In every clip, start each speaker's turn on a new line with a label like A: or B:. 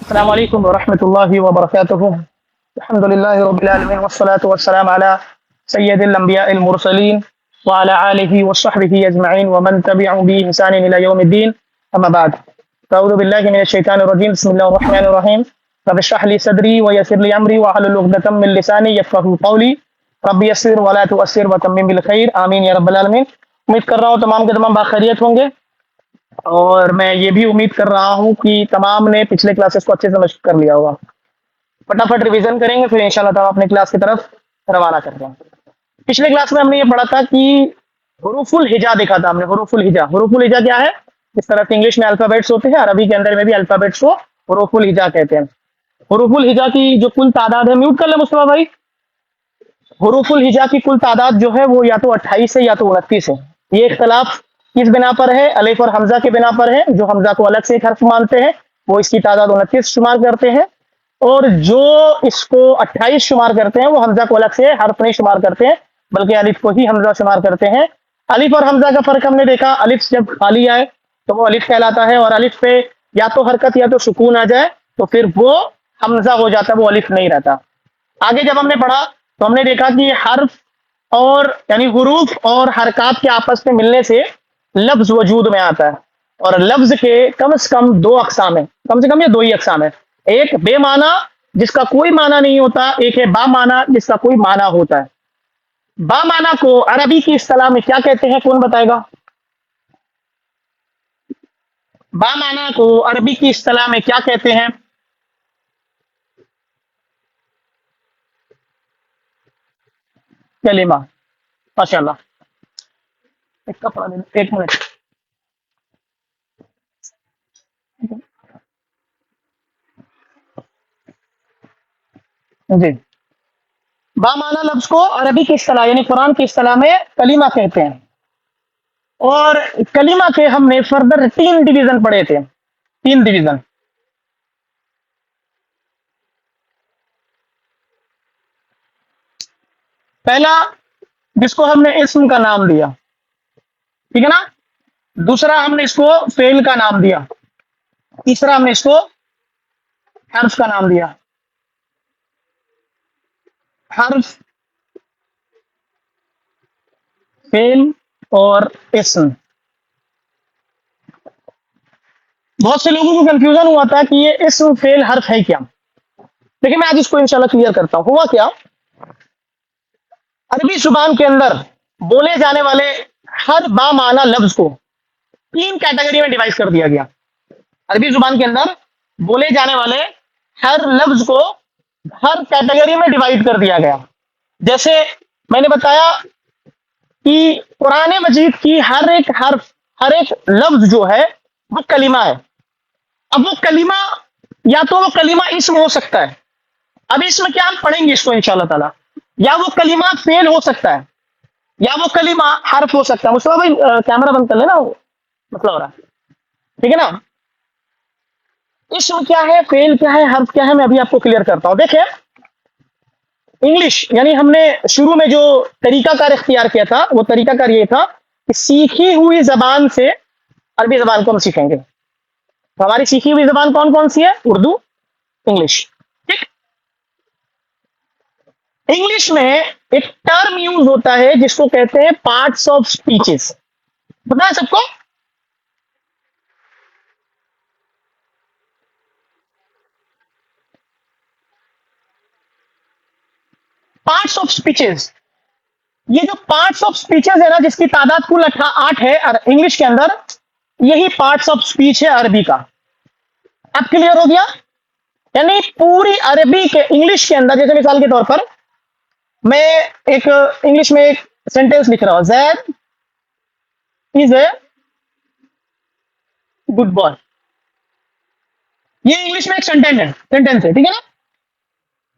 A: السلام علیکم ورحمۃ اللہ وبرکاتہ. الحمد للہ رب العالمین والصلاة والسلام علی سید الانبیاء المرسلین وعلى آلہ وصحبہ اجمعین ومن تبعهم بإحسان الى یوم الدین. اما بعد اعوذ باللہ من الشیطان الرجیم. بسم اللہ الرحمن الرحیم. رب اشرح لي صدری ویسر لي امری واحلل عقدۃ من لسانی یفقهوا قولی. رب یسر ولا تعسر وتمم بالخیر. آمین یا رب العالمین. امید کر رہا ہوں تمام کے تمام باخیریت ہوں گے، اور میں یہ بھی امید کر رہا ہوں کہ تمام نے پچھلے کلاسز کو اچھے سے مشق کر لیا ہوگا. فٹافٹ ریویژن کریں گے، پھر انشاءاللہ تعالیٰ اپنے کلاس کی طرف روانہ کرتے ہیں. پچھلے کلاس میں ہم نے یہ پڑھا تھا کہ حروف الہجا دیکھا تھا ہم نے. حروف الہجا، حروف الہجا کیا ہے؟ اس طرح سے انگلش میں الفابیٹس ہوتے ہیں، عربی کے اندر میں بھی الفابیٹس کو حروف الہجا کہتے ہیں. حروف الہجا کی جو کل تعداد ہے، میوٹ کر لیں مصطفیٰ بھائی. حروف الہجا کی کل تعداد جو ہے وہ یا تو 28 ہے یا تو 29 ہے. یہ اختلاف کس بنا پر ہے؟ الف اور حمزہ کے بنا پر ہے. جو حمزہ کو الگ سے ایک حرف مانتے ہیں وہ اس کی تعداد 29 شمار کرتے ہیں، اور جو اس کو 28 شمار کرتے ہیں وہ حمزہ کو الگ سے حرف نہیں شمار کرتے ہیں بلکہ الف کو ہی حمزہ شمار کرتے ہیں. الف اور حمزہ کا فرق ہم نے دیکھا. الف جب خالی آئے تو وہ الف کہلاتا ہے، اور الف پہ یا تو حرکت یا تو سکون آ جائے تو پھر وہ حمزہ ہو جاتا ہے، وہ الف نہیں رہتا. آگے جب ہم نے پڑھا تو ہم نے دیکھا کہ حرف اور یعنی حروف اور حرکات کے آپس میں ملنے سے لفظ وجود میں آتا ہے، اور لفظ کے کم سے کم دو اقسام ہیں، کم سے کم یہ دو ہی اقسام ہیں. ایک بے معنی جس کا کوئی معنی نہیں ہوتا، ایک ہے با معنی جس کا کوئی معنی ہوتا ہے. با معنی کو عربی کی اصطلاح میں کیا کہتے ہیں؟ کون بتائے گا؟ با معنی کو عربی کی اصطلاح میں کیا کہتے ہیں؟ کلمہ. ماشاء اللہ. ایک کپڑا دے دو، ایک منٹ. جی، با معنی لفظ کو عربی کی اصطلاح یعنی قرآن کی اصطلاح میں کلمہ کہتے ہیں. اور کلمہ کے ہم نے فردر 3 ڈویژن پڑھے تھے. 3 ڈویژن. پہلا جس کو ہم نے اسم کا نام دیا، ٹھیک ہے نا. دوسرا ہم نے اس کو فعل کا نام دیا. تیسرا ہم نے اس کو حرف کا نام دیا. حرف، فعل اور اسم. بہت سے لوگوں کو کنفیوژن ہوا تھا کہ یہ اسم فعل حرف ہے کیا. لیکن میں آج اس کو انشاءاللہ کلیئر کرتا ہوں. ہوا کیا، عربی زبان کے اندر بولے جانے والے ہر با معنی لفظ کو 3 کیٹیگری میں ڈیوائز کر دیا گیا. عربی زبان کے اندر بولے جانے والے ہر لفظ کو ہر کیٹیگری میں ڈیوائڈ کر دیا گیا. جیسے میں نے بتایا کہ قرآن مجید کی ہر ایک حرف، ہر ایک لفظ جو ہے وہ کلمہ ہے. اب وہ کلمہ یا تو وہ کلمہ اسم ہو سکتا ہے، اب اس میں کیا ہم پڑھیں گے اس کو انشاءاللہ تعالی، یا وہ کلمہ فعل ہو سکتا ہے، یا وہ کلمہ حرف ہو سکتا ہے. مصطفیٰ بھائی کیمرہ بند کر لینا، مسئلہ ہو رہا ہے، ٹھیک ہے نا. اسم کیا ہے، فعل کیا ہے، حرف کیا ہے، میں ابھی آپ کو کلیئر کرتا ہوں. دیکھیں انگلش یعنی ہم نے شروع میں جو طریقہ کار اختیار کیا تھا وہ طریقہ کار یہ تھا کہ سیکھی ہوئی زبان سے عربی زبان کو ہم سیکھیں گے. تو ہماری سیکھی ہوئی زبان کون کون سی ہے؟ اردو، انگلش. ٹھیک. انگلش میں ایک ٹرم یوز ہوتا ہے جس کو کہتے ہیں پارٹس آف اسپیچز. پتا ہے سب کو؟ Parts of speeches. یہ جو پارٹس آف اسپیچز ہے نا، جس کی تعداد کل 8 ہے انگلش کے اندر، یہی پارٹس آف اسپیچ ہے عربی کا. اب کلیئر ہو گیا؟ یعنی پوری عربی کے انگلش کے اندر، جیسے مثال کے طور پر میں ایک انگلش میں ایک سینٹینس لکھ رہا ہوں، زید از اے گڈ بوائے. یہ انگلش میں ایک سینٹینس ہے، ٹھیک ہے نا.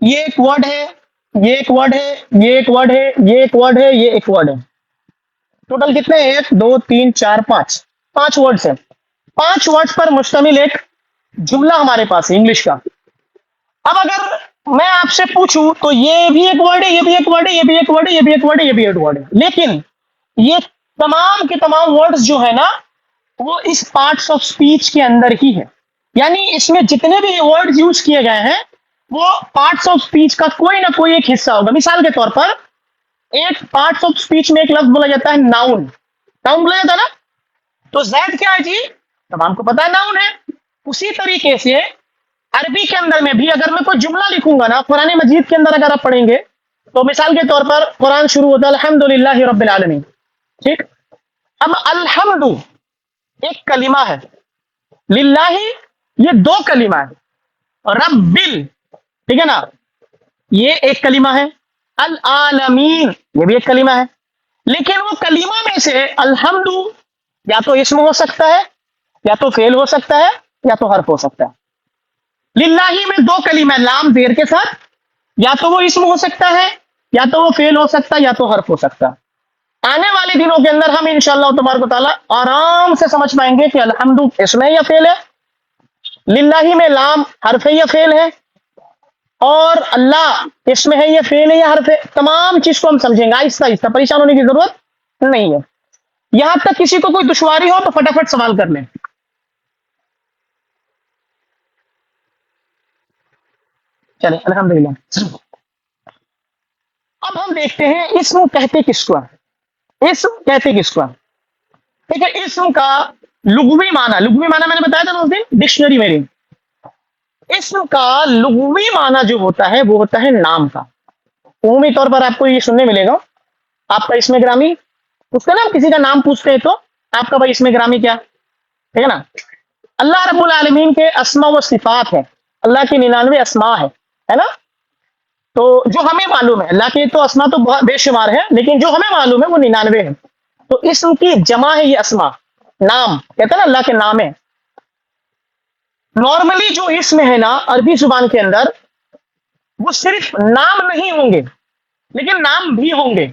A: یہ ایک ورڈ ہے، یہ ایک ورڈ ہے، یہ ایک ورڈ ہے، یہ ایک ورڈ ہے، یہ ایک ورڈ ہے. ٹوٹل کتنے ہیں؟ 1 2 3 4 5 ورڈز ہیں. 5 ورڈز پر مشتمل ایک جملہ ہمارے پاس ہے انگلش کا. اب اگر میں آپ سے پوچھوں تو یہ بھی ایک ورڈ ہے، یہ بھی ایک ورڈ ہے، یہ بھی ایک ورڈ ہے، یہ بھی ایک ورڈ ہے، یہ بھی ایک ورڈ ہے، لیکن یہ تمام کے تمام ورڈز جو ہے نا وہ اس پارٹس آف اسپیچ کے اندر ہی ہے. یعنی اس میں جتنے بھی ورڈ یوز کیے گئے ہیں وہ پارٹس آف اسپیچ کا کوئی نہ کوئی ایک حصہ ہوگا. مثال کے طور پر ایک پارٹس آف اسپیچ میں ایک لفظ بولا جاتا ہے ناؤن. ناؤن بولا جاتا ہے نا. تو زید کیا ہے جی؟ تب ہم کو پتا ہے ناؤن ہے. اسی طریقے سے عربی کے اندر میں بھی اگر میں کوئی جملہ لکھوں گا نا قرآن مجید کے اندر اگر آپ پڑھیں گے تو مثال کے طور پر قرآن شروع ہوتا ہے الحمد للہ رب العالمین. ٹھیک. اب الحمد ایک کلمہ ہے, للہ یہ دو کلمہ ہے, ربل ٹھیک ہے نا یہ ایک کلمہ ہے, العالمین یہ بھی ایک کلمہ ہے. لیکن وہ کلمہ میں سے الحمد یا تو اسم ہو سکتا ہے, یا تو فعل ہو سکتا ہے, یا تو حرف ہو سکتا ہے. للہ میں دو کلمہ ہے لام زیر کے ساتھ, یا تو وہ اسم ہو سکتا ہے, یا تو وہ فعل ہو سکتا ہے, یا تو حرف ہو سکتا ہے. آنے والے دنوں کے اندر ہم انشاءاللہ تبارک و تعالیٰ آرام سے سمجھ پائیں گے کہ الحمد اسم ہے یا فعل ہے, للہ میں لام حرف ہے یا فعل ہے, اور اللہ اسم ہے یا فعل ہے یا حرف ہے. تمام چیز کو ہم سمجھیں گے آہستہ آہستہ, پریشان ہونے کی ضرورت نہیں ہے. یہاں تک کسی کو کوئی دشواری ہو تو فٹافٹ سوال کر لیں. چلیں الحمدللہ. اب ہم دیکھتے ہیں اسم کہتے کس کو ہے. اسم کہتے کس کو ہے؟ ٹھیک ہے. اسم کا لغوی معنی میں نے بتایا تھا اس دن ڈکشنری میری. اسم کا لغوی معنی جو ہوتا ہے وہ ہوتا ہے نام کا. عمومی طور پر آپ کو یہ سننے ملے گا, آپ کا اسم گرامی پوچھتے نا, کسی کا نام پوچھتے ہیں تو آپ کا بھائی اسم گرامی کیا, ٹھیک ہے نا. اللہ رب العالمین کے اسماء و صفات ہیں, اللہ کی 99 اسماء ہے نا. تو جو ہمیں معلوم ہے, اللہ کے تو اسماء تو بے شمار ہے, لیکن جو ہمیں معلوم ہے وہ 99 ہے. تو اسم کی جمع ہے یہ اسماء, نام کہتے ہیں نا اللہ کے نام ہے. نارملی جو اسم ہے نا عربی زبان کے اندر وہ صرف نام نہیں ہوں گے, لیکن نام بھی ہوں گے.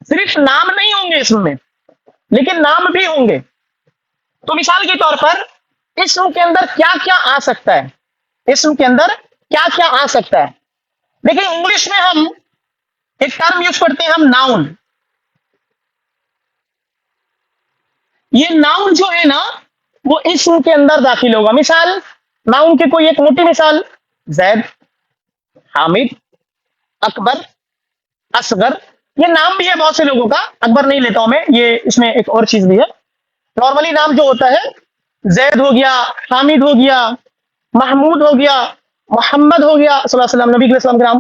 A: صرف نام نہیں ہوں گے اسم میں, لیکن نام بھی ہوں گے. تو مثال کے طور پر اسم کے اندر کیا کیا آ سکتا ہے, اسم کے اندر کیا کیا آ سکتا ہے. دیکھیں انگلش میں ہم ایک ٹرم یوز کرتے ہیں ہم ناؤن. یہ ناؤن جو ہے نا وہ اسم کے اندر داخل ہوگا. مثال ناؤن کی کوئی ایک موٹی مثال, زید, حامد, اکبر, اصغر, یہ نام بھی ہے بہت سے لوگوں کا. اکبر نہیں لیتا ہوں میں, یہ اس میں ایک اور چیز بھی ہے. نارملی نام جو ہوتا ہے زید ہو گیا, حامد ہو گیا, محمود ہو گیا, محمد ہو گیا صلی اللہ علیہ وسلم, نبی علیہ السلام کرام,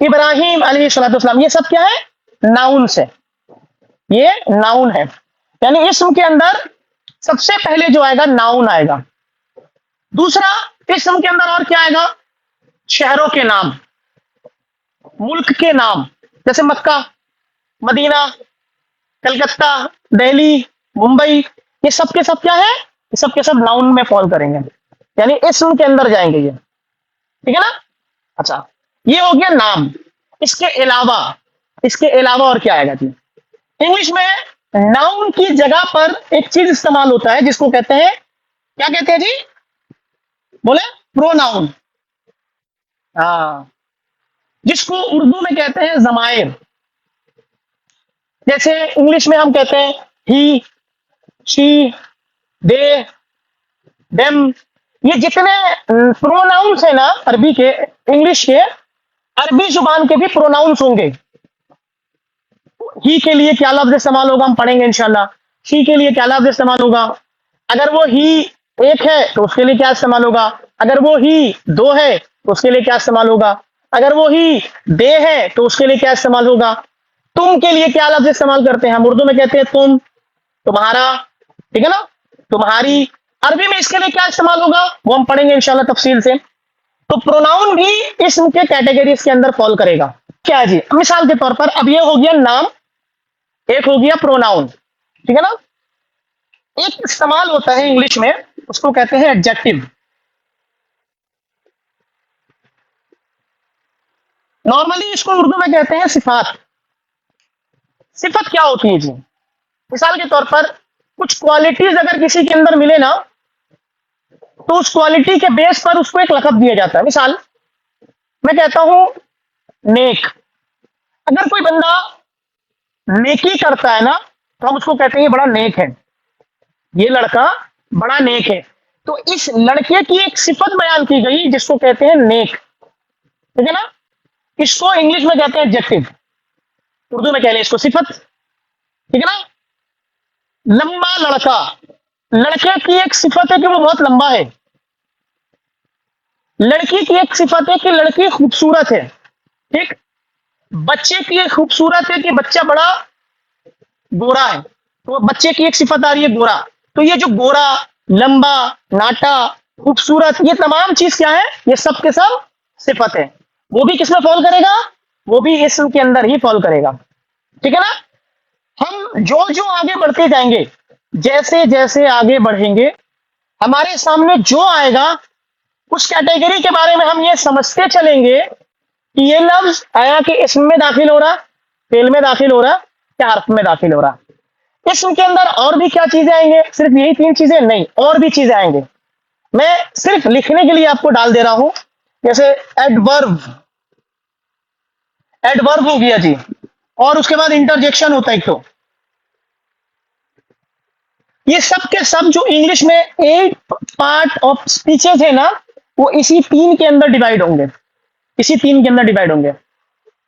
A: ابراہیم علیہ الصلوۃ والسلام, یہ سب کیا ہے ناؤن سے, یہ ناؤن ہے. یعنی اسم کے اندر سب سے پہلے جو آئے گا ناؤن آئے گا. دوسرا اسم کے اندر اور کیا آئے گا, شہروں کے نام, ملک کے نام, جیسے مکہ, مدینہ, کلکتہ, دہلی, ممبئی, یہ سب کے سب کیا ہے, یہ سب کے سب ناؤن میں فال کریں گے, یعنی اسم کے اندر جائیں گے یہ, ٹھیک ہے نا. اچھا یہ ہو گیا نام. اس کے علاوہ اور کیا آئے گا جی. انگلش میں ناؤن کی جگہ پر ایک چیز استعمال ہوتا ہے جس کو کہتے ہیں, کیا کہتے ہیں جی, بولے پروناؤن. ہاں, جس کو اردو میں کہتے ہیں ضمائر. جیسے انگلش میں ہم کہتے ہیں ہی, شی, دے, دیم, یہ جتنے پروناؤنس ہیں نا عربی کے, انگلش کے, عربی زبان کے بھی پروناؤنس ہوں گے. ہی کے لیے کیا لفظ استعمال ہوگا ہم پڑھیں گے انشاءاللہ. شی کے لیے کیا لفظ استعمال ہوگا, اگر وہ ہی ایک ہے تو اس کے لیے کیا استعمال ہوگا, اگر وہ ہی دو ہے تو اس کے لیے کیا استعمال ہوگا, اگر وہ ہی دے ہے تو اس کے لیے کیا استعمال ہوگا. تم کے لیے کیا لفظ استعمال کرتے ہیں ہم, اردو میں کہتے ہیں تم, تمہارا, ٹھیک ہے نا, تمہاری. عربی میں اس کے لیے کیا استعمال ہوگا وہ ہم پڑھیں گے انشاءاللہ تفصیل سے. تو پروناؤن بھی اسم کے کیٹیگریز کے اندر فال کرے گا. کیا جی, مثال کے طور پر اب یہ ہو گیا نام, ایک ہو گیا پروناؤن, ٹھیک ہے نا. ایک استعمال ہوتا ہے انگلش میں, اس کو کہتے ہیں ایڈجیکٹو. نارملی اس کو اردو میں کہتے ہیں صفات. صفت کیا ہوتی ہے جی, مثال کے طور پر کچھ کوالٹیز اگر کسی کے اندر ملے نا تو اس کوالٹی کے بیس پر اس کو ایک لقب دیا جاتا ہے. مثال میں کہتا ہوں نیک, اگر کوئی بندہ نیکی کرتا ہے نا تو ہم اس کو کہتے ہیں یہ بڑا نیک ہے, یہ لڑکا بڑا نیک ہے. تو اس لڑکے کی ایک صفت بیان کی گئی جس کو کہتے ہیں نیک، ٹھیک ہے نا، اس کو انگلش میں کہتے ہیں ایڈجیکٹو، اردو میں کہہ لیں اس کو صفت، ٹھیک ہے نا۔ لمبا لڑکا، لڑکے کی ایک صفت ہے کہ وہ بہت لمبا ہے، لڑکی کی ایک صفت ہے کہ لڑکی خوبصورت ہے، ٹھیک، بچے کی ایک خوبصورت ہے کہ بچہ بڑا گورا ہے، تو بچے کی ایک صفت آ رہی ہے گورا، تو یہ جو گورا، لمبا، ناٹا، خوبصورت، یہ تمام چیز کیا ہے؟ یہ سب کے سب صفت ہے، وہ بھی کس میں فال کرے گا؟ وہ بھی اسم کے اندر ہی فال کرے گا، ٹھیک ہے نا۔ ہم جو جو آگے بڑھتے جائیں گے، جیسے جیسے آگے بڑھیں گے، ہمارے سامنے جو آئے گا اس کیٹیگری کے بارے میں ہم یہ سمجھتے چلیں گے کہ یہ لفظ آیا کہ اسم میں داخل ہو رہا، فعل میں داخل ہو رہا، کیا حرف میں داخل ہو رہا۔ اسم کے اندر اور بھی کیا چیزیں آئیں گے؟ صرف یہی 3 چیزیں نہیں، اور بھی چیزیں آئیں گے، میں صرف لکھنے کے لیے آپ کو ڈال دے رہا ہوں، جیسے ایڈورب، ایڈورب ہو گیا جی، اور اس کے بعد انٹرجیکشن ہوتا ہے ایک، تو یہ سب کے سب جو انگلش میں 8 پارٹ آف اسپیچز ہے نا، وہ اسی 3 کے اندر ڈیوائڈ ہوں گے، اسی 3 کے اندر ڈیوائڈ ہوں گے۔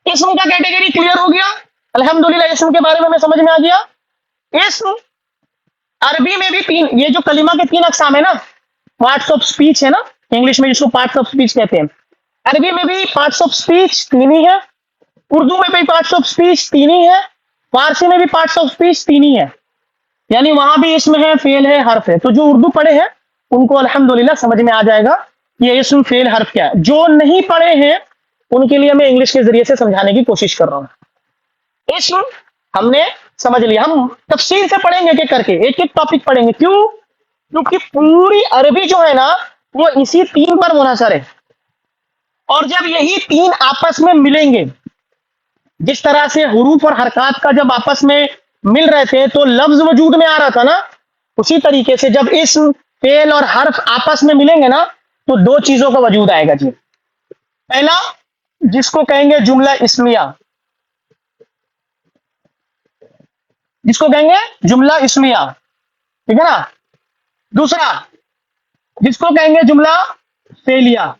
A: اسم کا کیٹیگری کلیئر ہو گیا، الحمدللہ اسم کے بارے میں سمجھ میں آ گیا۔ اسم عربی میں بھی 3، یہ جو کلمہ کے 3 اقسام ہے نا، پارٹس آف اسپیچ ہے نا، انگلش میں جس کو پارٹس آف اسپیچ کہتے ہیں، عربی میں بھی پارٹس آف اسپیچ 3 ہی ہے، اردو میں بھی پارٹس آف اسپیچ 3 ہی ہے، فارسی میں بھی پارٹس آف اسپیچ 3 ہی ہے، یعنی وہاں بھی اسم ہے، فعل ہے، حرف ہے۔ تو جو اردو پڑھے ہیں ان کو الحمدللہ سمجھ میں آ جائے گا یہ اسم، فعل، حرف کیا ہے۔ جو نہیں پڑھے ہیں ان کے لیے میں انگلش کے ذریعے سے سمجھانے کی کوشش کر رہا ہوں۔ اسم ہم نے سمجھ لیا، ہم تفصیل سے پڑھیں گے ایک ایک کر کے، ایک ایک ٹاپک پڑھیں گے، کیوں؟ کیونکہ پوری عربی جو ہے نا وہ اسی 3 پر منحصر ہے، اور جب یہی 3 آپس میں ملیں گے، جس طرح سے حروف اور حرکات کا جب آپس میں مل رہے تھے تو لفظ وجود میں آ رہا تھا نا، اسی طریقے سے جب اسم، فعل اور حرف آپس میں ملیں گے نا تو 2 چیزوں کا وجود آئے گا جی۔ پہلا جس کو کہیں گے جملہ اسمیہ، جس کو کہیں گے جملہ اسمیہ، ٹھیک ہے نا۔ دوسرا جس کو کہیں گے جملہ فعلیہ،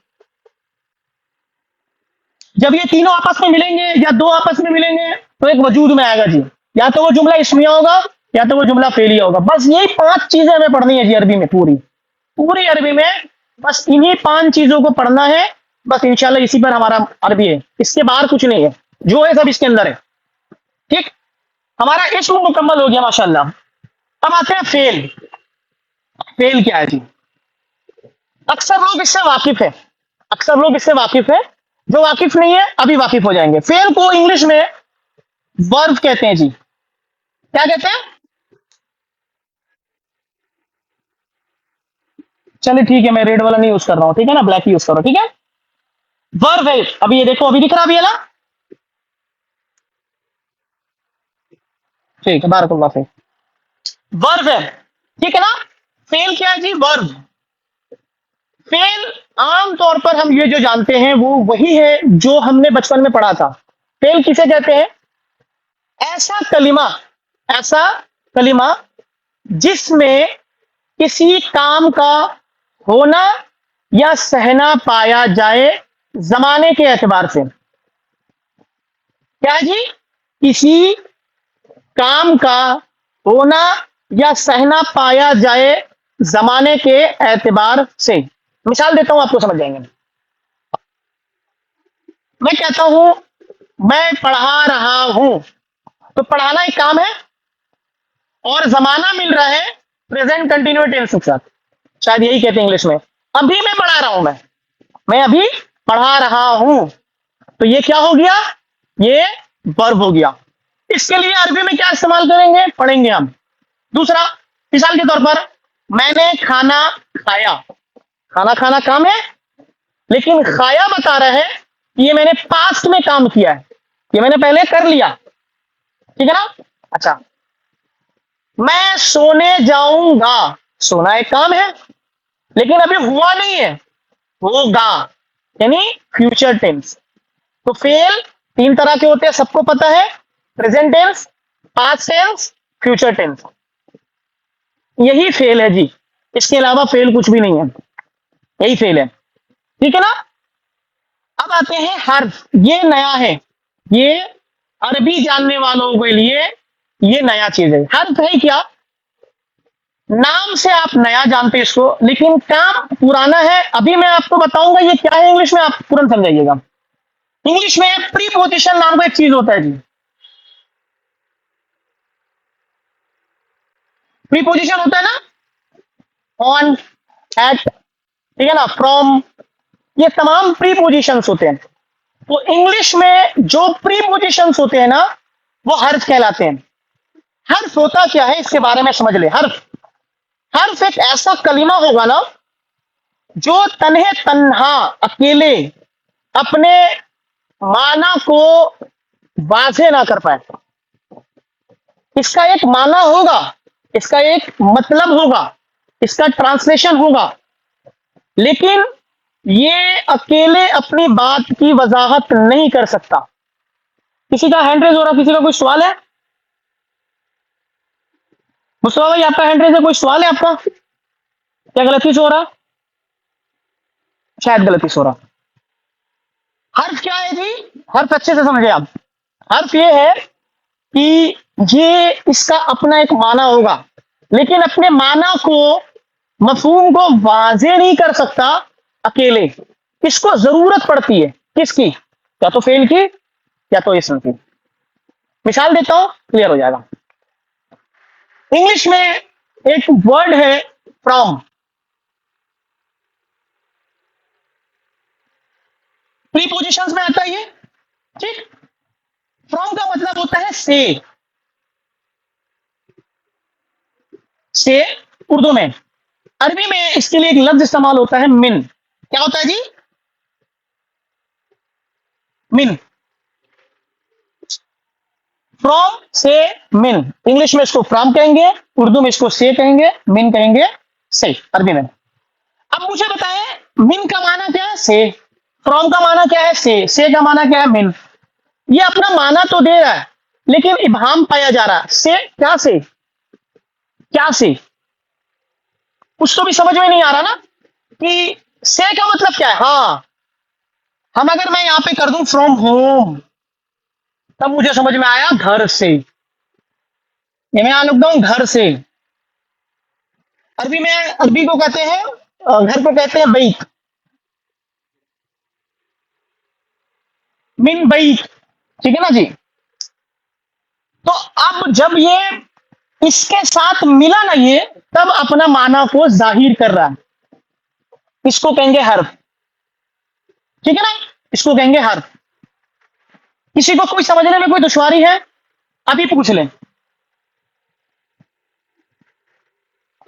A: جب یہ تینوں آپس میں ملیں گے یا 2 آپس میں ملیں گے تو ایک وجود میں آئے گا جی، یا تو وہ جملہ اسمیہ ہوگا یا تو وہ جملہ فعلیہ ہوگا۔ بس یہی 5 چیزیں ہمیں پڑھنی ہے جی عربی میں، پوری عربی میں بس انہی 5 چیزوں کو پڑھنا ہے، بس انشاءاللہ اسی پر ہمارا عربی ہے، اس کے باہر کچھ نہیں ہے، جو ہے سب اس کے اندر ہے، ٹھیک۔ ہمارا اسم مکمل ہو گیا ماشاءاللہ۔ اب آتے ہیں فعل۔ فعل کیا ہے جی؟ اکثر لوگ اس سے واقف ہے، اکثر لوگ اس سے واقف ہے، جو واقف نہیں ہے ابھی واقف ہو جائیں گے۔ فعل کو انگلش میں ورب کہتے ہیں جی، کیا کہتے ہیں؟ چلے ٹھیک ہے، میں ریڈ والا نہیں یوز کر رہا ہوں، ٹھیک ہے نا، بلیک یوز کر رہا ہوں، ٹھیک ہے۔ ورب ہے، ابھی یہ دیکھو، ابھی دکھ رہا بھی ہے نا، ٹھیک ہے، بارک اللہ سے۔ ورب ہے، ٹھیک ہے نا۔ فعل کیا ہے جی؟ ورب۔ فعل عام طور پر ہم یہ جو جانتے ہیں وہ وہی ہے جو ہم نے بچپن میں پڑھا تھا۔ فعل کسے کہتے ہیں؟ ایسا کلمہ، ایسا کلمہ جس میں کسی کام کا ہونا یا سہنا پایا جائے زمانے کے اعتبار سے۔ کیا جی؟ کسی کام کا ہونا یا سہنا پایا جائے زمانے کے اعتبار سے۔ مثال دیتا ہوں، آپ کو سمجھ جائیں گے۔ میں کہتا ہوں میں پڑھا رہا ہوں، تو پڑھانا ایک کام ہے، اور زمانہ مل رہا ہے پریزنٹ کنٹینیوس ٹینس کے ساتھ، شاید یہی کہتے ہیں انگلش میں، ابھی میں پڑھا رہا ہوں، میں ابھی پڑھا رہا ہوں، تو یہ کیا ہو گیا؟ یہ ورب ہو گیا۔ اس کے لیے عربی میں کیا استعمال کریں گے؟ پڑھیں گے ہم۔ دوسرا، مثال کے طور پر میں نے کھانا کھایا، کھانا کھانا کام ہے، لیکن کھایا بتا رہا ہے کہ یہ میں نے پاسٹ میں کام کیا ہے، یہ میں نے پہلے کر لیا، ٹھیک ہے نا۔ اچھا، میں سونے جاؤں گا، سونا ایک کام ہے لیکن ابھی ہوا نہیں ہے، ہوگا، یعنی فیوچر ٹینس۔ تو فعل 3 طرح کے ہوتے ہیں، سب کو پتا ہے، present tense, past tense, future tennis, یہی فعل ہے جی۔ اس کے علاوہ فیل کچھ بھی نہیں ہے، یہی فیل ہے، ٹھیک ہے نا؟ اب آتے ہیں حرف، یہ نیا ہے، یہ عربی جاننے والوں کے لیے یہ نیا چیز ہے۔ حرف ہے کیا؟ نام سے آپ نیا جانتے اس کو، لیکن کام پرانا ہے۔ ابھی میں آپ کو بتاؤں گا یہ کیا ہے انگلش میں، آپ ترنت سمجھائیے گا۔ انگلش میں پری پوزیشن نام کا ایک چیز ہوتا ہے جی، پری پوزیشن ہوتا ہے نا، آن، ایٹ، ٹھیک ہے نا، فرام، یہ تمام پری پوزیشنز ہوتے ہیں۔ تو انگلش میں جو پری پوزیشنز ہوتے ہیں نا وہ حرف کہلاتے ہیں۔ حرف ہوتا کیا ہے اس کے بارے میں سمجھ لے۔ حرف ایک ایسا کلمہ ہوگا نا جو تنہے تنہا اکیلے اپنے معنی کو واضح نہ کر پائے۔ اس کا ایک معنی ہوگا، اس کا ایک مطلب ہوگا، اس کا ٹرانسلیشن ہوگا، لیکن یہ اکیلے اپنی بات کی وضاحت نہیں کر سکتا۔ کسی کا ہینڈ ریز ہو رہا، کسی کا کوئی سوال ہے؟ مصطفیٰ بھائی آپ کا ہینڈ ریز ہے، کوئی سوال ہے آپ کا؟ کیا غلطی سے ہو رہا؟ شاید غلطی سے ہو رہا۔ حرف کیا ہے جی؟ حرف اچھے سے سمجھے آپ۔ حرف یہ ہے کہ یہ اس کا اپنا ایک معنی ہوگا، لیکن اپنے معنی کو، مفہوم کو واضح نہیں کر سکتا اکیلے، اس کو ضرورت پڑتی ہے کس کی؟ یا تو فعل کی یا تو اسم کی۔ مثال دیتا ہوں، کلیئر ہو جائے گا۔ انگلش میں ایک ورڈ ہے فرام، پری پوزیشنز میں آتا ہے یہ، ٹھیک؟ فرام کا مطلب ہوتا ہے سے اردو میں۔ عربی میں اس کے لیے ایک لفظ استعمال ہوتا ہے من۔ کیا ہوتا ہے جی؟ من۔ فرام سے من، انگلش میں اس کو فرام کہیں گے، اردو میں اس کو سے کہیں گے، من کہیں گے سے عربی میں۔ اب مجھے بتائیں من کا معنی کیا ہے؟ سے۔ فرام کا معنی کیا ہے؟ سے کا معنی کیا ہے؟ من۔ یہ اپنا معنی تو دے رہا ہے لیکن ابہام پایا جا رہا ہے۔ سے کیا؟ سے کیا؟ سے کچھ تو بھی سمجھ میں نہیں آ رہا نا کہ سے کا مطلب کیا ہے۔ ہاں، ہم اگر میں یہاں پہ کر دوں فرام ہوم، تب مجھے سمجھ میں آیا گھر سے، یہ میں یہاں لکھ دوں گھر سے۔ عربی میں، عربی کو کہتے ہیں، گھر کو کہتے ہیں بیت، من بیت، ٹھیک ہے نا جی؟ تو اب جب یہ اس کے ساتھ ملا نا یہ، تب اپنا معنی کو ظاہر کر رہا ہے، اس کو کہیں گے حرف، ٹھیک ہے نا؟ اس کو کہیں گے حرف۔ کسی کو کوئی سمجھنے میں کوئی دشواری ہے؟ ابھی پوچھ لیں۔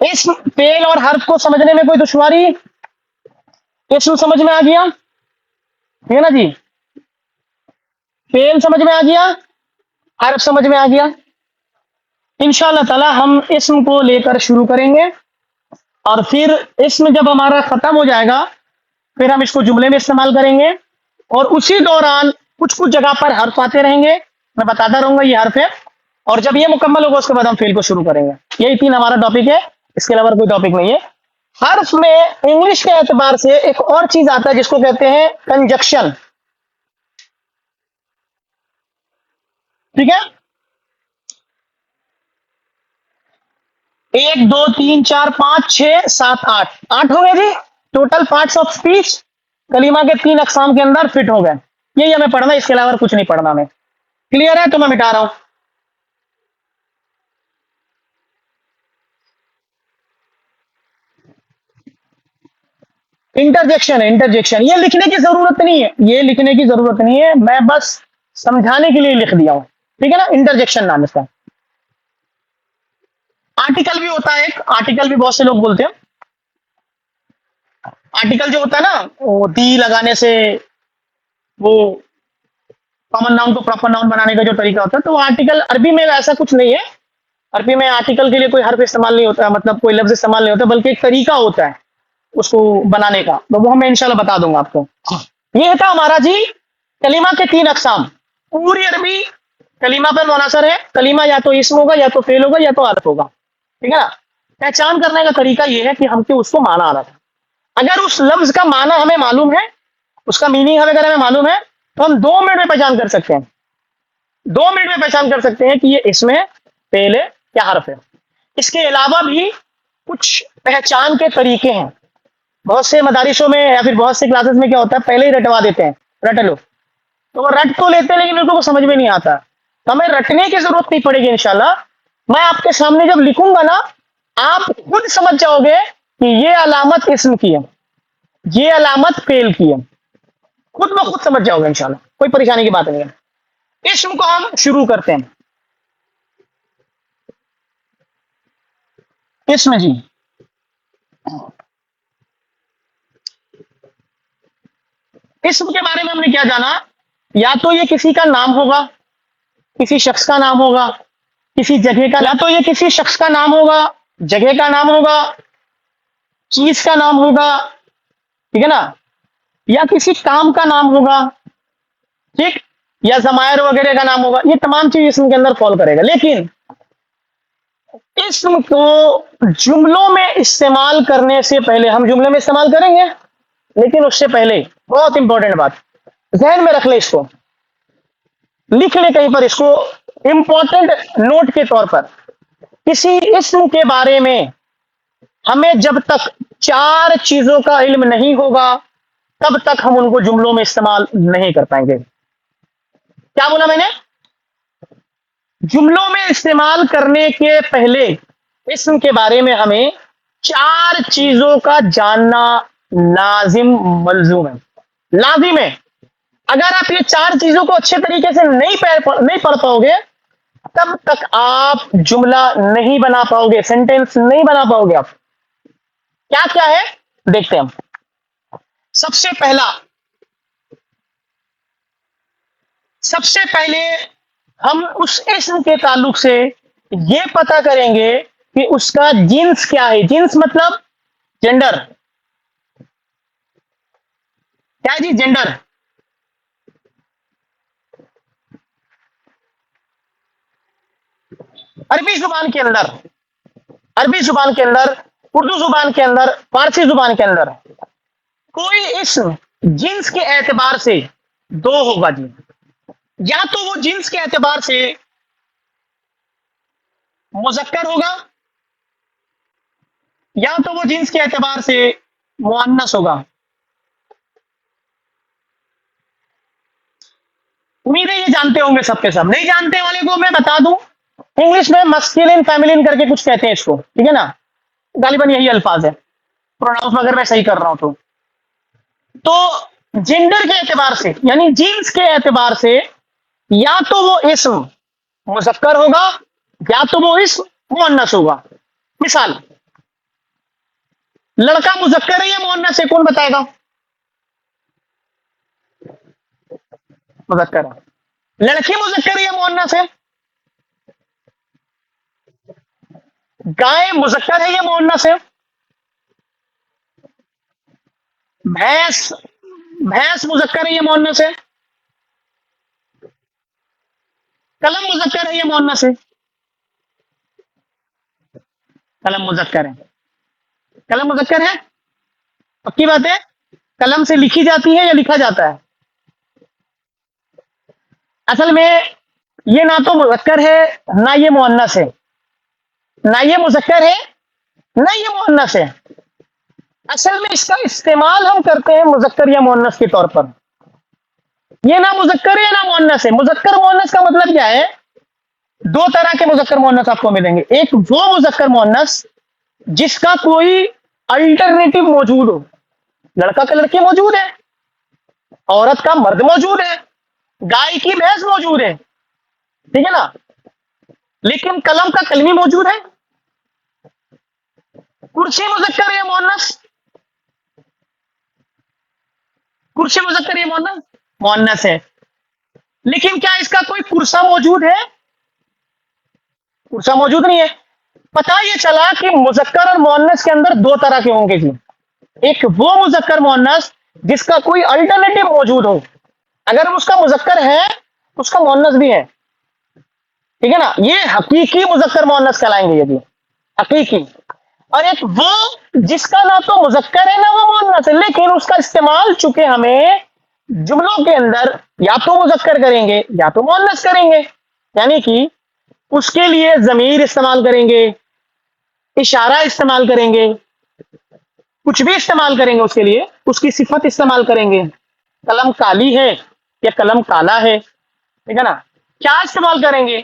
A: اسم، فعل اور حرف کو سمجھنے میں کوئی دشواری؟ اسم سمجھ میں آ گیا، ٹھیک ہے نا جی؟ فعل سمجھ میں آ گیا، حرف سمجھ میں آ گیا۔ انشاءاللہ تعالی ہم اسم کو لے کر شروع کریں گے، اور پھر اسم جب ہمارا ختم ہو جائے گا پھر ہم اس کو جملے میں استعمال کریں گے، اور اسی دوران کچھ جگہ پر حرف آتے رہیں گے، میں بتاتا رہوں گا یہ حرف ہے، اور جب یہ مکمل ہوگا اس کے بعد ہم فعل کو شروع کریں گے۔ یہی تین ہمارا ٹاپک ہے، اس کے علاوہ کوئی ٹاپک نہیں ہے۔ حرف میں انگلش کے اعتبار سے ایک اور چیز آتا ہے جس کو کہتے ہیں کنجکشن، ٹھیک ہے؟ 1 2 3 4 5 6 7 8 ہو گئے جی، ٹوٹل پارٹس آف اسپیچ کلمہ کے 3 اقسام کے اندر فٹ ہو گئے۔ یہی ہمیں پڑھنا ہے، اس کے علاوہ کچھ نہیں پڑھنا ہمیں۔ کلیئر ہے؟ تو میں مٹا رہا ہوں۔ انٹرجیکشن ہے، انٹرجیکشن، یہ لکھنے کی ضرورت نہیں ہے، یہ لکھنے کی ضرورت نہیں ہے، میں بس سمجھانے کے لیے لکھ دیا ہوں، ٹھیک ہے نا؟ انٹرجیکشن نام اس کا۔ آرٹیکل بھی ہوتا ہے ایک، آرٹیکل بھی بہت سے لوگ بولتے ہیں۔ آرٹیکل جو ہوتا ہے نا، وہ دی لگانے سے وہ کامن ناؤن کو پراپر ناؤن بنانے کا جو طریقہ ہوتا ہے، تو آرٹیکل عربی میں ایسا کچھ نہیں ہے۔ عربی میں آرٹیکل کے لیے کوئی حرف استعمال نہیں ہوتا، مطلب کوئی لفظ استعمال نہیں ہوتا، بلکہ ایک طریقہ ہوتا ہے اس کو بنانے کا، تو وہ میں انشاءاللہ بتا دوں گا آپ کو۔ یہ تھا ہمارا جی کلمہ کے 3 اقسام۔ پوری عربی کلمہ پر منحصر ہے، کلمہ یا تو اسم ہوگا، یا تو فعل ہوگا، یا تو حرف ہوگا، ٹھیک ہے نا؟ پہچان کرنے کا طریقہ یہ ہے کہ ہم کو اس کو معنی آنا تھا. اگر اس لفظ کا معنی ہمیں معلوم ہے، اس کا میننگ اگر ہمیں معلوم ہے، تو ہم 2 منٹ میں پہچان کر سکتے ہیں. 2 منٹ میں پہچان کر سکتے ہیں کہ یہ اس میں پہلے کیا حرف ہے. اس کے علاوہ بھی کچھ پہچان کے طریقے ہیں. بہت سے مدارسوں میں یا پھر بہت سے کلاسز میں کیا ہوتا ہے، پہلے ہی رٹوا دیتے ہیں، رٹ لو. تو وہ رٹ تو لیتے ہیں لیکن ان کو سمجھ میں نہیں آتا. تو ہمیں رٹنے کی ضرورت نہیں پڑے گی انشاءاللہ. میں آپ کے سامنے جب لکھوں گا نا، آپ خود سمجھ جاؤ گے کہ یہ علامت اسم کی ہے، یہ علامت فعل کی ہے. خود بخود سمجھ جاؤ گے انشاءاللہ، کوئی پریشانی کی بات نہیں ہے. اسم کو ہم شروع کرتے ہیں. اسم جی، اسم کے بارے میں ہم نے کیا جانا؟ یا تو یہ کسی کا نام ہوگا، کسی شخص کا نام ہوگا، کسی جگہ کا، یا تو یہ کسی شخص کا نام ہوگا، جگہ کا نام ہوگا، چیز کا نام ہوگا، ٹھیک ہے نا، یا کسی کام کا نام ہوگا، ٹھیک، یا ضمائر وغیرہ کا نام ہوگا. یہ تمام چیز اسم کے اندر فال کرے گا. لیکن اسم کو جملوں میں استعمال کرنے سے پہلے، ہم جملے میں استعمال کریں گے لیکن اس سے پہلے بہت امپورٹنٹ بات ذہن میں رکھ لے، اس کو لکھ لے کہیں پر، اس کو امپورٹنٹ نوٹ کے طور پر. کسی اسم کے بارے میں ہمیں جب تک 4 چیزوں کا علم نہیں ہوگا تب تک ہم ان کو جملوں میں استعمال نہیں کر پائیں گے. کیا بولا میں نے؟ جملوں میں استعمال کرنے کے پہلے اسم کے بارے میں ہمیں 4 چیزوں کا جاننا لازم ملزوم ہے، لازم ہے. اگر آپ یہ 4 چیزوں کو اچھے طریقے سے نہیں پڑھ پاؤ گے تب تک آپ جملہ نہیں بنا پاؤ گے، سینٹینس نہیں بنا پاؤ گے. آپ کیا کیا ہے دیکھتے ہیں ہم. سب سے پہلے ہم اس اسم کے تعلق سے یہ پتا کریں گے کہ اس کا جنس کیا ہے. جنس مطلب جینڈر. کیا جی؟ جینڈر. عربی زبان کے اندر، عربی زبان کے اندر، اردو زبان کے اندر، فارسی زبان کے اندر کوئی اسم جنس کے اعتبار سے 2 ہوگا جی. یا تو وہ جنس کے اعتبار سے مذکر ہوگا، یا تو وہ جنس کے اعتبار سے مؤنث ہوگا. امید ہے یہ جانتے ہوں گے سب کے سب. نہیں جانتے والے کو میں بتا دوں، انگلش میں مسکلین فیملین کر کے کچھ کہتے ہیں اس کو، ٹھیک ہے نا، غالباً یہی الفاظ ہے، پروناؤنس اگر میں صحیح کر رہا ہوں تو جینڈر کے اعتبار سے یعنی جنس کے اعتبار سے یا تو وہ اسم مذکر ہوگا یا تو وہ اسم مؤنث ہوگا. مثال، لڑکا مذکر ہے یا مؤنث ہے؟ کون بتائے گا؟ مذکر ہے. لڑکی مذکر ہے یا مؤنث ہے؟ گائے مذکر ہے یا مؤنث ہے؟ بھینس مذکر ہے یا مؤنث ہے؟ قلم مذکر ہے یا مؤنث ہے؟ قلم مذکر ہے. قلم مذکر ہے، پکی بات ہے. قلم سے لکھی جاتی ہے یا لکھا جاتا ہے؟ اصل میں یہ نہ تو مذکر ہے نہ یہ مؤنث ہے، نہ یہ مذکر ہے نہ یہ مؤنث ہے. اصل میں اس کا استعمال ہم کرتے ہیں مذکر یا مؤنث کے طور پر. یہ نہ مذکر ہے نہ مؤنث ہے. مذکر مؤنث کا مطلب کیا ہے؟ 2 طرح کے مذکر مؤنث آپ کو ملیں گے. ایک وہ مذکر مؤنث جس کا کوئی الٹرنیٹو موجود ہو. لڑکا کا لڑکی موجود ہے، عورت کا مرد موجود ہے، گائے کی بھینس موجود ہے، ٹھیک ہے نا، لیکن قلم کا کلمی موجود ہے. کرسی مذکر ہے مؤنث؟ کرسی مذکر ہے مؤنث؟ مؤنث ہے. لیکن کیا اس کا کوئی کرسا موجود ہے؟ کرسا موجود نہیں ہے. پتا یہ چلا کہ مذکر اور مؤنث کے اندر 2 طرح کے ہوں گے جی. ایک وہ مذکر مؤنث جس کا کوئی الٹرنیٹو موجود ہو. اگر اس کا مذکر ہے اس کا مؤنث بھی ہے، ٹھیک ہے نا. یہ حقیقی مذکر مؤنث کہلائیں گے. یہ بھی حقیقی. اور ایک وہ جس کا نہ تو مذکر ہے نہ وہ مؤنث ہے، لیکن اس کا استعمال چونکہ ہمیں جملوں کے اندر یا تو مذکر کریں گے یا تو مؤنث کریں گے، یعنی کہ اس کے لیے ضمیر استعمال کریں گے، اشارہ استعمال کریں گے، کچھ بھی استعمال کریں گے، اس کے لیے اس کی صفت استعمال کریں گے، قلم کالی ہے یا قلم کالا ہے، ٹھیک ہے نا، کیا استعمال کریں گے؟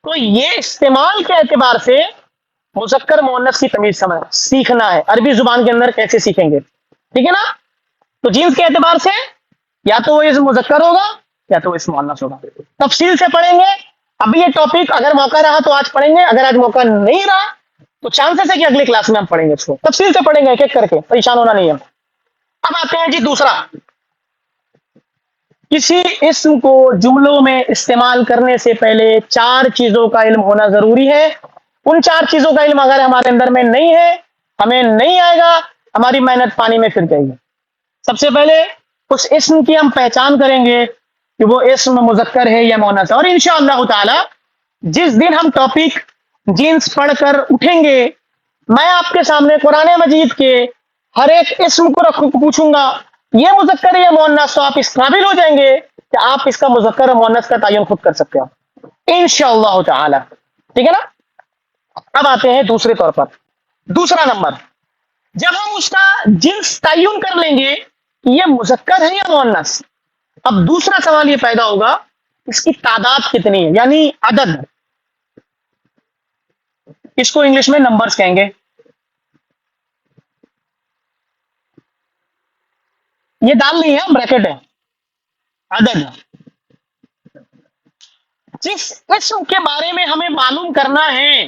A: تو یہ استعمال کے اعتبار سے مذکر مؤنث کی تمیز سیکھنا ہے، عربی زبان کے اندر کیسے سیکھیں گے، ٹھیک ہے نا؟ تو جنس کے اعتبار سے یا تو وہ اسم مذکر ہوگا یا تو اسم مؤنث ہوگا، تفصیل سے پڑھیں گے۔ ابھی یہ ٹاپک اگر موقع رہا تو آج پڑھیں گے، اگر آج موقع نہیں رہا تو چانسز ہے کہ اگلی کلاس میں ہم پڑھیں گے، اس کو تفصیل سے پڑھیں گے ایک ایک کر کے، پریشان ہونا نہیں ہے۔ اب آتے ہیں جی دوسرا، کسی اسم کو جملوں میں استعمال کرنے سے پہلے چار چیزوں کا علم ہونا ضروری ہے۔ ان چار چیزوں کا علم اگر ہمارے اندر میں نہیں ہے، ہمیں نہیں آئے گا، ہماری محنت پانی میں پھر جائے گی۔ سب سے پہلے اس اسم کی ہم پہچان کریں گے کہ وہ اسم مذکر ہے یا مؤنث ہے، اور انشاءاللہ تعالی جس دن ہم ٹاپک جنس پڑھ کر اٹھیں گے، میں آپ کے سامنے قرآن مجید کے ہر ایک اسم کو پوچھوں گا یہ مذکر ہے یا مؤنث، تو آپ اس قابل ہو جائیں گے کہ آپ اس کا مذکر اور مؤنث کا تعین خود کر سکتے ہو انشاءاللہ تعالی، ٹھیک ہے نا؟ اب آتے ہیں دوسرے طور پر، دوسرا نمبر، جب ہم اس کا جنس تعین کر لیں گے کہ یہ مذکر ہے یا مؤنث، اب دوسرا سوال یہ پیدا ہوگا اس کی تعداد کتنی ہے، یعنی عدد، اس کو انگلش میں نمبرز کہیں گے۔ یہ دال نہیں ہے، بریکٹ ہے، عدد۔ جس اسم کے بارے میں ہمیں معلوم کرنا ہے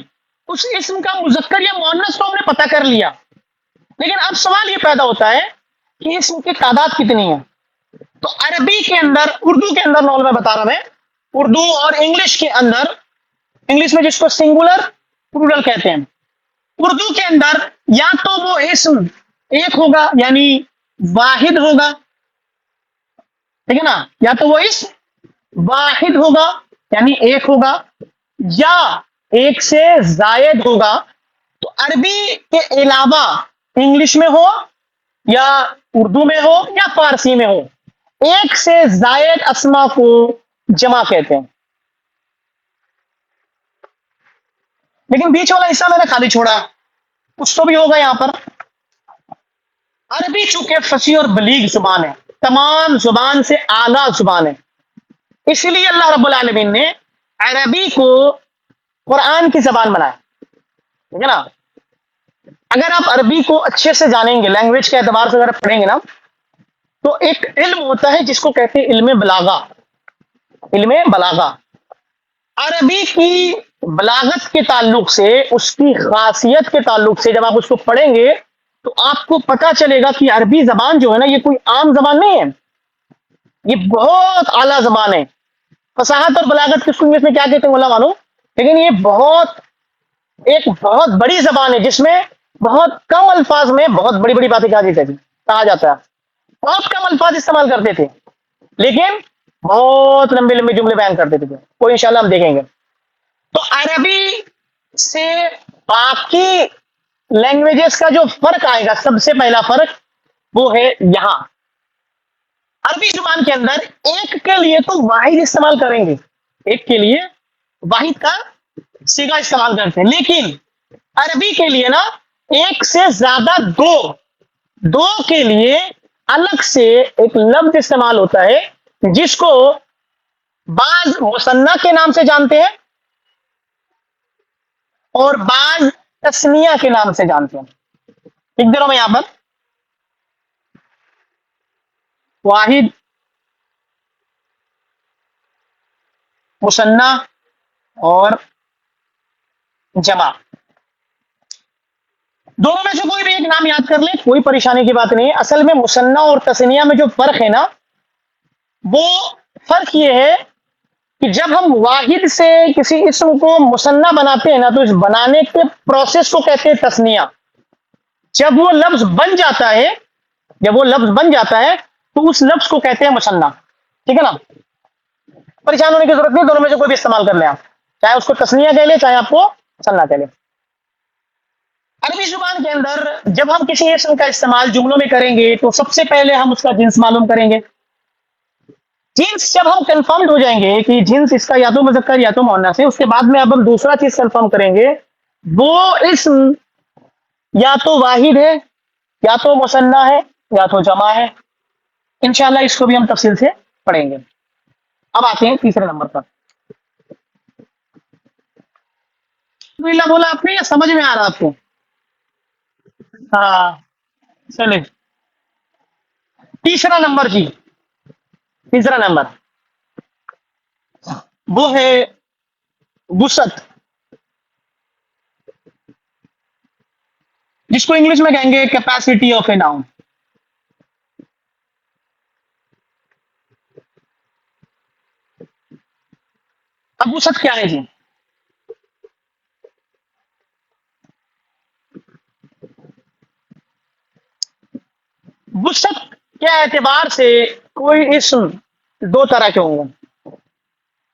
A: اس اسم کا مذکر یا مؤنث تو ہم نے پتہ کر لیا، لیکن اب سوال یہ پیدا ہوتا ہے کہ اسم کی تعداد کتنی ہے۔ تو عربی کے اندر، اردو کے اندر نول میں بتا رہا میں، اردو اور انگلش کے اندر، انگلش میں جس کو سنگولر پلورل کہتے ہیں، اردو کے اندر یا تو وہ اسم ایک ہوگا یعنی واحد ہوگا، ٹھیک ہے نا، یا تو وہ اسم واحد ہوگا یعنی ایک ہوگا، یا ایک سے زائد ہوگا۔ تو عربی کے علاوہ انگلش میں ہو یا اردو میں ہو یا فارسی میں ہو، ایک سے زائد اسما کو جمع کہتے ہیں، لیکن بیچ والا حصہ میں نے خالی چھوڑا، کچھ تو بھی ہوگا یہاں پر۔ عربی چونکہ فصیح اور بلیغ زبان ہے، تمام زبان سے اعلیٰ زبان ہے، اس لیے اللہ رب العالمین نے عربی کو قرآن کی زبان بنایا، ٹھیک ہے نا؟ اگر آپ عربی کو اچھے سے جانیں گے، لینگویج کے اعتبار سے اگر پڑھیں گے نا، تو ایک علم ہوتا ہے جس کو کہتے ہیں علم بلاغہ، علم بلاغہ۔ عربی کی بلاغت کے تعلق سے، اس کی خاصیت کے تعلق سے جب آپ اس کو پڑھیں گے تو آپ کو پتا چلے گا کہ عربی زبان جو ہے نا، یہ کوئی عام زبان نہیں ہے، یہ بہت اعلیٰ زبان ہے۔ فصاحت اور بلاغت کس کو انگلش میں کیا کہتے ہیں اللہ معلوم، لیکن یہ ایک بہت بڑی زبان ہے جس میں بہت کم الفاظ میں بہت بڑی بڑی باتیں کہا جاتا ہے، بہت کم الفاظ استعمال کرتے تھے لیکن بہت لمبے لمبے جملے بیان کرتے تھے، وہ انشاءاللہ ہم دیکھیں گے۔ تو عربی سے باقی لینگویجز کا جو فرق آئے گا، سب سے پہلا فرق وہ ہے یہاں عربی زبان کے اندر ایک کے لیے تو واحد استعمال کریں گے، ایک کے لیے واحد کا صیغہ استعمال کرتے ہیں، لیکن عربی کے لیے نا ایک سے زیادہ دو کے لیے الگ سے ایک لفظ استعمال ہوتا ہے جس کو بعض مثنیٰ کے نام سے جانتے ہیں اور بعض تثنیہ کے نام سے جانتے ہیں۔ لکھ دے رہا ہوں میں یہاں پر، واحد، مثنیٰ اور جمع، دونوں میں سے کوئی بھی ایک نام یاد کر لیں، کوئی پریشانی کی بات نہیں ہے۔ اصل میں مثنیٰ اور تثنیہ میں جو فرق ہے نا، وہ فرق یہ ہے کہ جب ہم واحد سے کسی اسم کو مثنیٰ بناتے ہیں نا، تو اس بنانے کے پروسیس کو کہتے ہیں تثنیہ۔ جب وہ لفظ بن جاتا ہے تو اس لفظ کو کہتے ہیں مثنیٰ، ٹھیک ہے نا؟ پریشان ہونے کی ضرورت نہیں، دونوں میں سے کوئی بھی استعمال کر لیں آپ، چاہے اس کو تثنیہ کہہ لیں چاہے آپ کو مثنیٰ کہہ لیں۔ عربی زبان کے اندر جب ہم کسی اسم کا استعمال جملوں میں کریں گے تو سب سے پہلے ہم اس کا جنس معلوم کریں گے. جنس جب ہم کنفرمڈ ہو جائیں گے کہ جنس اس کا یا تو مذکر یا تو مؤنث ہے، اس کے بعد میں اب ہم دوسرا چیز کنفرم کریں گے، وہ اسم یا تو واحد ہے یا تو مثنیٰ ہے یا تو جمع ہے. انشاءاللہ اس کو بھی ہم تفصیل سے پڑھیں گے. اب آتے ہیں تیسرے نمبر پر. بولا آپ نے، یا سمجھ میں آ رہا آپ کو؟ ہاں چلے. تیسرا نمبر جی، تیسرا نمبر وہ ہے وسعت، جس کو انگلش میں کہیں گے کیپیسٹی آف اے ناؤن. اب وسعت کیا ہے جی؟ وسعت کے اعتبار سے کوئی اسم دو طرح کے ہوں گے.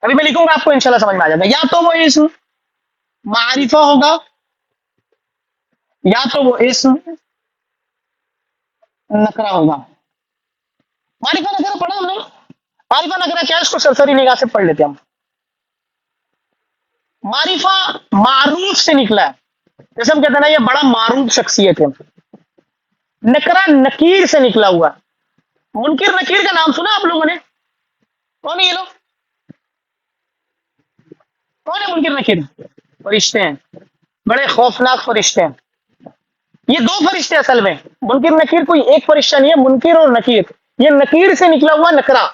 A: ابھی میں لکھوں گا آپ کو انشاءاللہ سمجھ میں آ جائے گا. یا تو وہ اسم معرفہ ہوگا یا تو وہ اسم نکرہ ہوگا. معرفہ نکرہ پڑھا ہم نے؟ معرفہ نکرہ کیا ہے، اس کو سرسری نگاہ سے پڑھ لیتے ہیں ہم. معرفہ معروف سے نکلا ہے، جیسے ہم کہتے ہیں نا یہ بڑا معروف شخصیت ہے. نکرہ نکیر سے نکلا ہوا ہے. منکر نکیر کا نام سنا آپ لوگوں نے؟ کون ہے یہ لوگ؟ کون ہے منکر نکیر؟ فرشتے ہیں، بڑے خوفناک فرشتے ہیں. یہ دو فرشتے اصل میں. منکر نکیر کوئی ایک فرشتہ نہیں ہے، منکر اور نکیر یہ نکیر سے نکلا ہوا نکرہ،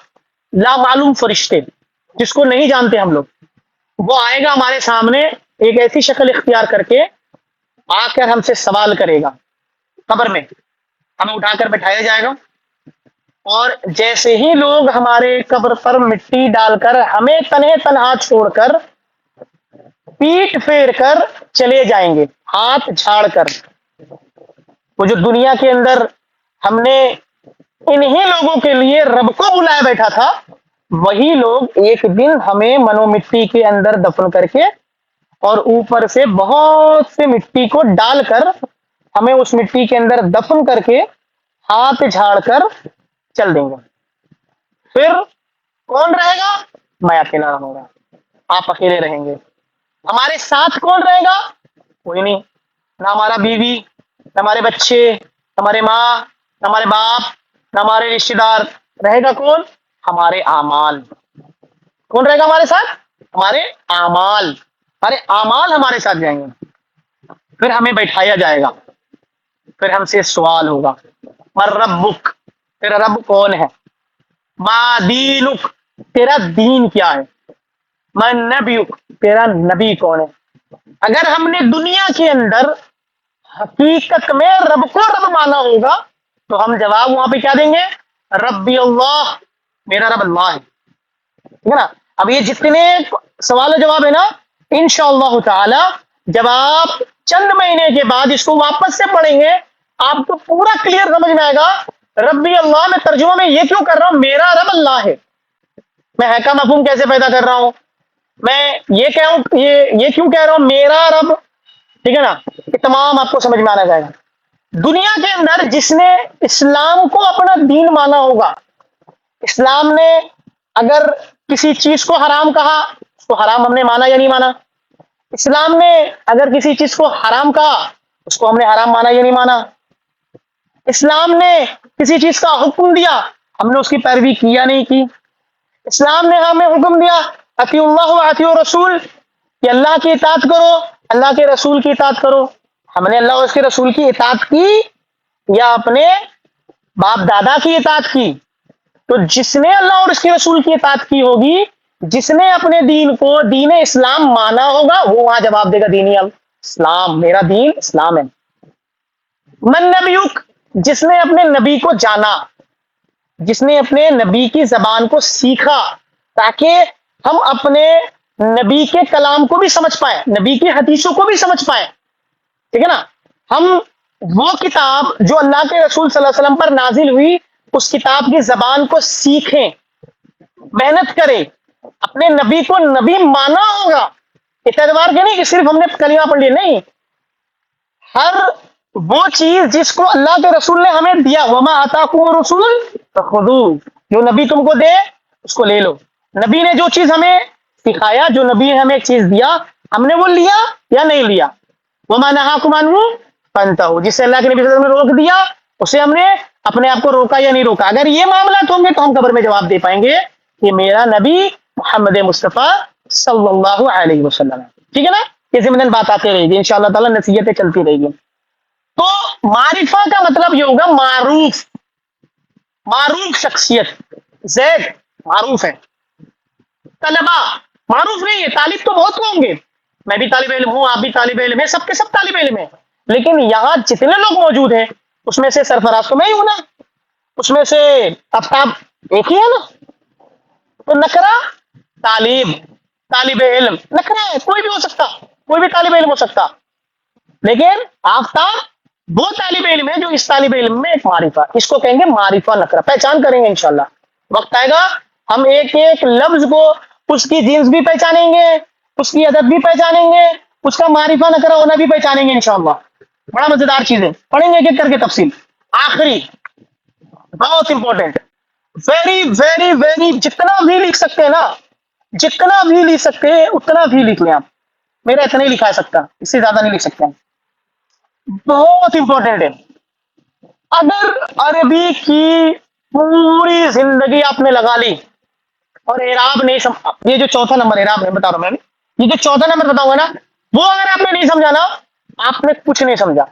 A: لا معلوم فرشتے جس کو نہیں جانتے ہم لوگ. وہ آئے گا ہمارے سامنے ایک ایسی شکل اختیار کر کے، آ کر ہم سے سوال کرے گا. قبر میں ہمیں اٹھا کر بٹھایا جائے گا، اور جیسے ہی لوگ ہمارے قبر پر مٹی ڈال کر ہمیں تنہے تنہا چھوڑ کر پیٹ پھیر کر چلے جائیں گے ہاتھ جھاڑ کر. وہ جو دنیا کے اندر ہم نے انہی لوگوں کے لیے رب کو بلایا بیٹھا تھا، وہی لوگ ایک دن ہمیں منو مٹی کے اندر دفن کر کے اور اوپر سے بہت سے مٹی کو ڈال کر ہمیں اس مٹی کے اندر دفن کر کے ہاتھ جھاڑ کر چل دیں گے. پھر کون رہے گا؟ میں اکیلا رہوں گا، آپ اکیلے رہیں گے. ہمارے ساتھ کون رہے گا؟ کوئی نہیں، نہ ہمارا بیوی، نہ ہمارے بچے، نہ ہمارے ماں، نہ ہمارے باپ، نہ ہمارے رشتے دار. رہے گا کون؟ ہمارے اعمال. کون رہے گا ہمارے ساتھ؟ ہمارے اعمال. ہمارے اعمال ہمارے ساتھ جائیں گے. پھر ہمیں بیٹھایا جائے گا، پھر ہم سے سوال ہوگا، من ربک، تیرا رب کون ہے؟ ما دینک، تیرا دین کیا ہے؟ من نبیک، تیرا نبی کون ہے؟ اگر ہم نے دنیا کے اندر حقیقت میں رب کو رب مانا ہوگا تو ہم جواب وہاں پہ کیا دیں گے؟ ربی اللہ، میرا رب اللہ ہے. ٹھیک ہے نا؟ اب یہ جتنے سوال و جواب ہے نا، انشاءاللہ تعالی جب آپ چند مہینے کے بعد اس کو واپس سے پڑھیں گے آپ کو پورا کلیئر سمجھ میں آئے گا. ربی اللہ میں ترجمہ میں یہ کیوں کر رہا ہوں؟ میرا رب اللہ ہے. میں ہے کا مفہوم کیسے پیدا کر رہا ہوں؟ میں یہ کیوں کہہ رہا ہوں میرا رب؟ ٹھیک ہے نا؟ یہ تمام آپ کو سمجھ میں آنا جائے گا. دنیا کے اندر جس نے اسلام کو اپنا دین مانا ہوگا، اسلام نے اگر کسی چیز کو حرام کہا اس کو حرام ہم نے مانا یا نہیں مانا؟ اسلام نے اگر کسی چیز کو حرام کہا اس کو ہم نے حرام مانا یا نہیں مانا؟ اسلام نے کسی چیز کا حکم دیا ہم نے اس کی پیروی کی یا نہیں کی؟ اسلام نے ہمیں حکم دیا اطیعوا اللہ و اطیعوا رسول، کہ اللہ کی اطاعت کرو، اللہ کے رسول کی اطاعت کرو. ہم نے اللہ اور اس کے رسول کی اطاعت کی یا اپنے باپ دادا کی اطاعت کی؟ تو جس نے اللہ اور اس کے رسول کی اطاعت کی ہوگی، جس نے اپنے دین کو دین اسلام مانا ہوگا، وہ وہاں جواب دے گا دینی اسلام، میرا دین اسلام ہے. من نبیک، جس نے اپنے نبی کو جانا، جس نے اپنے نبی کی زبان کو سیکھا تاکہ ہم اپنے نبی کے کلام کو بھی سمجھ پائیں، نبی کی حدیثوں کو بھی سمجھ پائیں. ٹھیک ہے نا؟ ہم وہ کتاب جو اللہ کے رسول صلی اللہ علیہ وسلم پر نازل ہوئی اس کتاب کی زبان کو سیکھیں، محنت کریں، اپنے نبی کو نبی مانا ہوگا. اس اعتبار کے نہیں کہ صرف ہم نے کلمہ پڑھ لیا، نہیں، ہر وہ چیز جس کو اللہ کے رسول نے ہمیں دیا، وما آتاکم الرسول فخذوہ، جو نبی تم کو دے اس کو لے لو۔ نبی نے جو چیز ہمیں سکھایا، جو نبی نے ہمیں ایک چیز دیا، ہم نے وہ لیا یا نہیں لیا؟ وما نہاکم عنہ فانتہوا، جس سے اللہ کے نبی صلی اللہ علیہ وسلم نے روک دیا اسے ہم نے اپنے آپ کو روکا یا نہیں روکا؟ اگر یہ معاملات ہوں گے تو ہم قبر میں جواب دے پائیں گے کہ میرا نبی محمد مصطفیٰ صلی اللہ علیہ وسلم ہے۔ ٹھیک ہے نا؟ یہ ضمن بات آتی رہے گی انشاءاللہ تعالی، نصیحتیں چلتی رہے گی۔ تو معرفہ کا مطلب یہ ہوگا معروف، معروف شخصیت۔ زید معروف ہے، طلبا معروف نہیں ہے، طالب تو بہت ہوں گے، میں بھی طالب علم ہوں، آپ بھی طالب علم ہیں، سب کے سب طالب علم ہیں، لیکن یہاں جتنے لوگ موجود ہیں اس میں سے سرفراز تو میں ہی ہوں نا، اس میں سے آفتاب ایک ہی ہے نا، تو نکرا طالب علم نکرا ہے، کوئی بھی ہو سکتا، کوئی بھی طالب علم ہو سکتا، لیکن آفتاب وہ طالب علم ہے جو اس طالب علم میں ایک معرفہ، اس کو کہیں گے معرفہ نکرا، پہچان کریں گے انشاءاللہ، وقت آئے گا ہم ایک ایک لفظ کو، اس کی جنس بھی پہچانیں گے، اس کی عدد بھی پہچانیں گے، اس کا معرفہ نکرا ہونا بھی پہچانیں گے انشاءاللہ۔ بڑا مزیدار چیز ہے، پڑھیں گے ایک ایک کر کے تفصیل۔ آخری بہت امپورٹنٹ، ویری ویری ویری، جتنا بھی لکھ سکتے ہیں نا، جتنا بھی لکھ سکتے ہیں اتنا بھی لکھ لیں آپ، میرا اتنا ہی لکھا سکتا، اس سے زیادہ نہیں لکھ سکتے ہیں، بہت امپورٹنٹ ہے۔ اگر عربی کی پوری زندگی آپ نے لگا لی اور اعراب نہیں یہ جو چوتھا نمبر اعراب ہے بتا رہا ہوں میں ابھی، یہ جو چوتھا نمبر بتاؤں گا نا، وہ اگر آپ نے نہیں سمجھا نا، آپ نے کچھ نہیں سمجھا،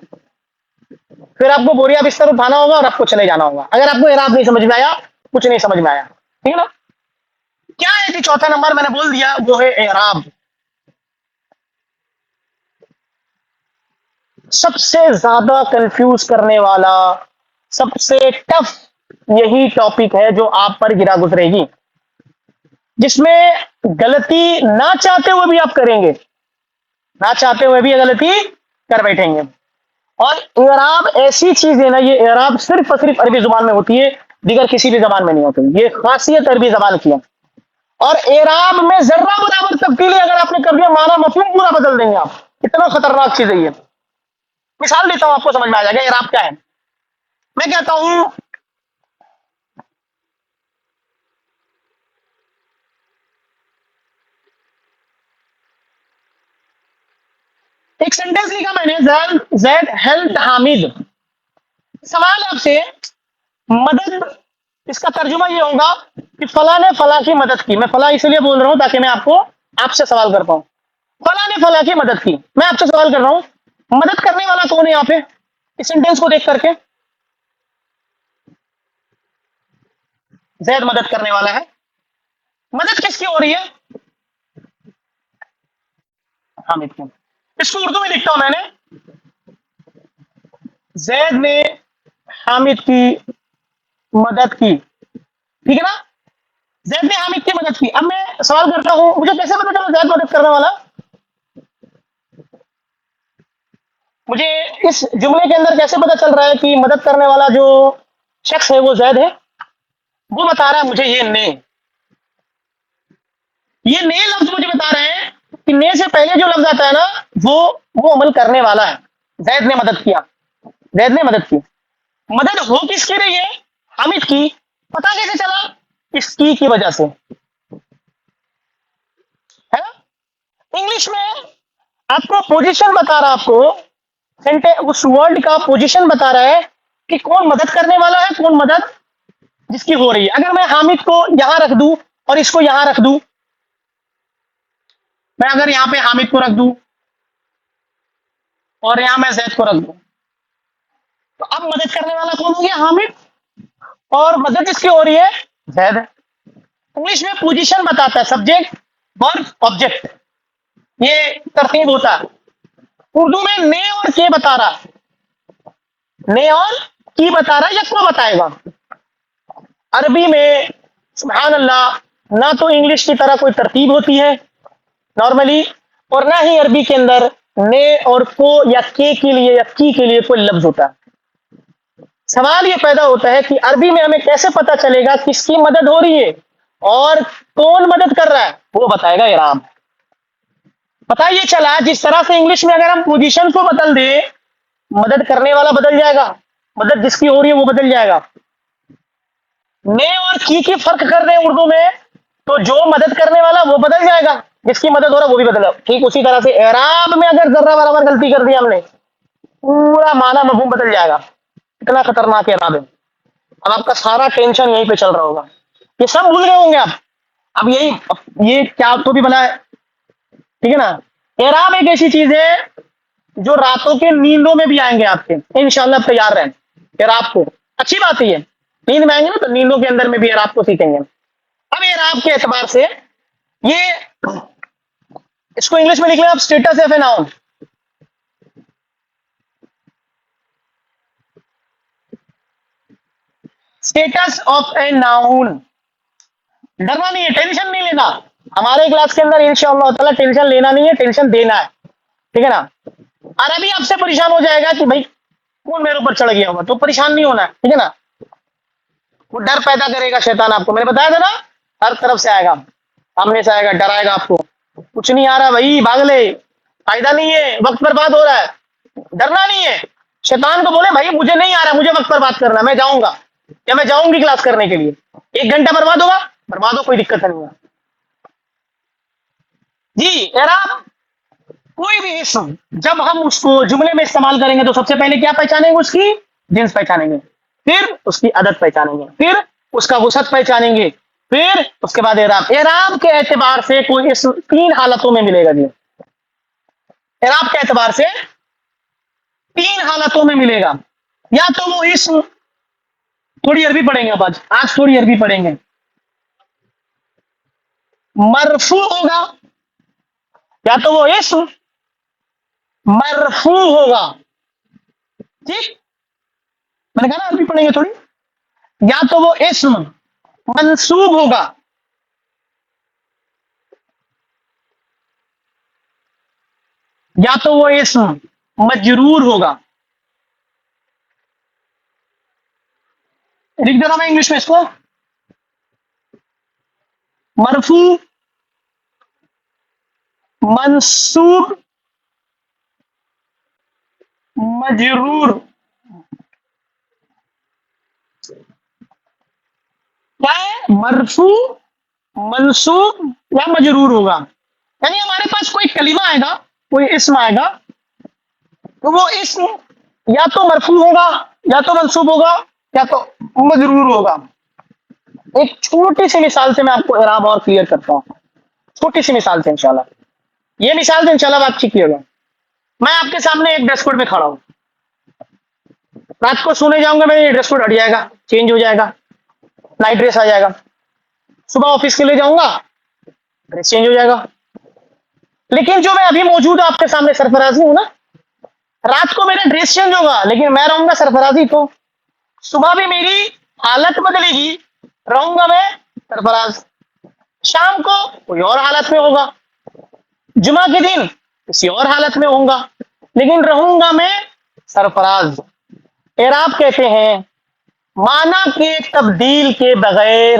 A: پھر آپ کو بوریا بستر اٹھانا ہوگا اور آپ کو چلے جانا ہوگا، اگر آپ کو اعراب نہیں سمجھ میں آیا، کچھ نہیں سمجھ میں آیا، ٹھیک ہے نا؟ کیا ہے کہ چوتھا نمبر میں نے بول دیا، وہ ہے اعراب۔ سب سے زیادہ کنفیوز کرنے والا، سب سے ٹف یہی ٹاپک ہے جو آپ پر گرا گزرے گی، جس میں غلطی نہ چاہتے ہوئے بھی آپ کریں گے، نہ چاہتے ہوئے بھی غلطی کر بیٹھیں گے۔ اور اعراب ایسی چیز ہے نا، یہ اعراب صرف اور صرف عربی زبان میں ہوتی ہے، دیگر کسی بھی زبان میں نہیں ہوتی، یہ خاصیت عربی زبان کی ہے۔ اور اعراب میں ذرہ برابر تبدیلی اگر آپ نے کر دیا، معنی مفہوم پورا بدل دیں گے آپ، اتنا خطرناک چیز ہے یہ۔ مثال دیتا ہوں، آپ کو سمجھ میں آ جائے گا اعراب کیا ہے۔ میں کہتا ہوں ایک سینٹینس لکھا میں نے، زید ہیلپ حامد، سوال آپ سے، مدد، اس کا ترجمہ یہ ہوگا کہ فلاں نے فلاں کی مدد کی، میں فلاں اس لیے بول رہا ہوں تاکہ میں آپ سے سوال کر پاؤں، فلاں نے فلاں کی مدد کی، میں آپ سے سوال کر رہا ہوں مدد کرنے والا کون ہے یہاں پہ، اس سینٹینس کو دیکھ کر کے؟ زید مدد کرنے والا ہے، مدد کس کی ہو رہی ہے؟ حامد کی۔ اس کو اردو میں لکھتا ہوں میں نے، زید نے حامد کی مدد کی، ٹھیک ہے نا؟ زید نے حامد کی مدد کی۔ اب میں سوال کرتا ہوں، مجھے کیسے پتا چلا زید مدد کرنے والا؟ مجھے اس جملے کے اندر کیسے پتا چل رہا ہے کہ مدد کرنے والا جو شخص ہے وہ زید ہے؟ وہ بتا رہا ہے مجھے یہ نے لفظ مجھے بتا رہے ہیں کہ نے سے پہلے جو لفظ آتا ہے نا، وہ عمل کرنے والا ہے۔ زید نے مدد کیا، زید نے مدد کی، مدد ہو کس کی رہی ہے؟ حامد کی۔ پتا کیسے چلا؟ اس کی وجہ سے، ہے نا؟ انگلش میں آپ کو پوزیشن بتا رہا، آپ کو اس ورڈ کا پوزیشن بتا رہا ہے کہ کون مدد کرنے والا ہے، کون مدد جس کی ہو رہی ہے۔ اگر میں حامد کو یہاں رکھ دوں اور اس کو یہاں رکھ دوں، میں اگر یہاں پہ حامد کو رکھ دوں اور یہاں میں زید کو رکھ دوں، تو اب مدد کرنے والا کون ہو گیا؟ حامد، اور مدد جس کی ہو رہی ہے زید ہے۔ انگلش میں پوزیشن بتاتا ہے، سبجیکٹ ورب آبجیکٹ، یہ ترتیب ہوتا ہے۔ اردو میں نے اور کے بتا رہا، نے اور کی بتا رہا، یا کو بتائے گا؟ عربی میں سبحان اللہ، نہ تو انگلش کی طرح کوئی ترتیب ہوتی ہے نارملی، اور نہ ہی عربی کے اندر نے اور کو یا کے کے لیے یا کی کے لیے کوئی لفظ ہوتا ہے۔ سوال یہ پیدا ہوتا ہے کہ عربی میں ہمیں کیسے پتا چلے گا کس کی مدد ہو رہی ہے اور کون مدد کر رہا ہے؟ وہ بتائے گا اعراب۔ پتا یہ چلا، جس طرح سے انگلش میں اگر ہم پوزیشن کو بدل دیں مدد کرنے والا بدل جائے گا، مدد جس کی ہو رہی ہے وہ بدل جائے گا. نے اور کی فرق کر رہے ہیں اردو میں، تو جو مدد کرنے والا وہ بدل جائے گا، جس کی مدد ہو رہا ہے وہ بھی بدل جائے گا. ٹھیک اسی طرح سے اعراب میں اگر ذرہ برابر غلطی کر دی ہم نے، پورا معنی مفہوم بدل جائے گا. اتنا خطرناک اعراب ہے. اب آپ کا سارا ٹینشن یہیں پہ چل رہا ہوگا، یہ سب بھول گئے ہوں گے آپ. اب یہ کیا تو بھی بنا ہے، ٹھیک ہے نا. اعراب ایک ایسی چیز ہے جو راتوں کے نیندوں میں بھی آئیں گے آپ کے، انشاءاللہ آپ تیار رہیں. اعراب کو اچھی بات ہی ہے، نیند میں آئیں گے نا تو نیندوں کے اندر میں بھی اعراب کو سیکھیں گے. اب اعراب کے اعتبار سے یہ، اس کو انگلش میں لکھ لیں آپ، status of a noun. Status of a noun. ڈرنا نہیں ہے، ٹینشن نہیں لینا. ہمارے کلاس کے اندر انشاءاللہ تعالیٰ ٹینشن لینا نہیں ہے، ٹینشن دینا ہے، ٹھیک ہے نا. اور ابھی آپ سے پریشان ہو جائے گا کہ بھائی کون میرے اوپر چڑھ گیا ہوگا، تو پریشان نہیں ہونا ہے، ٹھیک ہے نا. وہ ڈر پیدا کرے گا شیطان آپ کو، میں نے بتایا تھا نا، ہر طرف سے آئے گا، سامنے سے آئے گا، ڈرائے گا آپ کو. کچھ نہیں آ رہا بھائی، بھاگ لے، فائدہ نہیں ہے، وقت برباد ہو رہا ہے. ڈرنا نہیں ہے. شیطان کو بولے بھائی مجھے نہیں آ رہا، مجھے وقت برباد کرنا، میں جاؤں گا یا میں جاؤں گی کلاس کرنے کے لیے. 1 گھنٹہ برباد ہوگا، برباد ہو، کوئی دقت نہیں ہے. جی اعراب کوئی بھی اسم جب ہم اس کو جملے میں استعمال کریں گے تو سب سے پہلے کیا پہچانیں گے؟ اس کی جنس پہچانیں گے، پھر اس کی عدد پہچانیں گے، پھر اس کا وسعت پہچانیں گے، پھر اس کے بعد اعراب. اعراب کے اعتبار سے کوئی اسم 3 حالتوں میں ملے گا. جی اعراب کے اعتبار سے 3 حالتوں میں ملے گا. یا تو وہ اسم، تھوڑی عربی پڑھیں گے آج تھوڑی عربی پڑھیں گے، مرفوع ہوگا، یا تو وہ اسم مرفوع ہوگا. ٹھیک، میں نے کہا نا عربی پڑھیں گے تھوڑی. یا تو وہ اسم منصوب ہوگا، یا تو وہ اسم مجرور ہوگا. لکھ دے رہا میں انگلش میں اس کو، مرفوع، منصوب، مجرور. کیا ہے؟ مرفوع، منصوب یا مجرور ہوگا. یعنی ہمارے پاس کوئی کلمہ آئے گا، کوئی اسم آئے گا، تو وہ اسم یا تو مرفوع ہوگا، یا تو منصوب ہوگا، یا تو مجرور ہوگا. ایک چھوٹی سی مثال سے میں آپ کو اعراب اور کلیئر کرتا ہوں، چھوٹی سی مثال سے انشاءاللہ. یہ مثال سے انشاءاللہ بات ٹھیک ہوگا. میں آپ کے سامنے ایک ڈریس کوڈ میں کھڑا ہوں، رات کو سونے جاؤں گا، میرا ڈریس کوڈ ہٹ جائے گا، چینج ہو جائے گا، نائٹ ڈریس آ جائے گا. صبح آفس کے لیے جاؤں گا، ڈریس چینج ہو جائے گا. لیکن جو میں ابھی موجود آپ کے سامنے سرفرازی ہوں نا، رات کو میرا ڈریس چینج ہوگا لیکن میں رہوں گا سرفرازی. تو صبح بھی میری حالت بدلے گی، رہوں گا میں سرفراز. شام کو کوئی اور حالت میں ہوگا، جمعہ کے دن کسی اور حالت میں ہوں گا، لیکن رہوں گا میں سرفراز. اعراب کہتے ہیں معنی کے تبدیل کے بغیر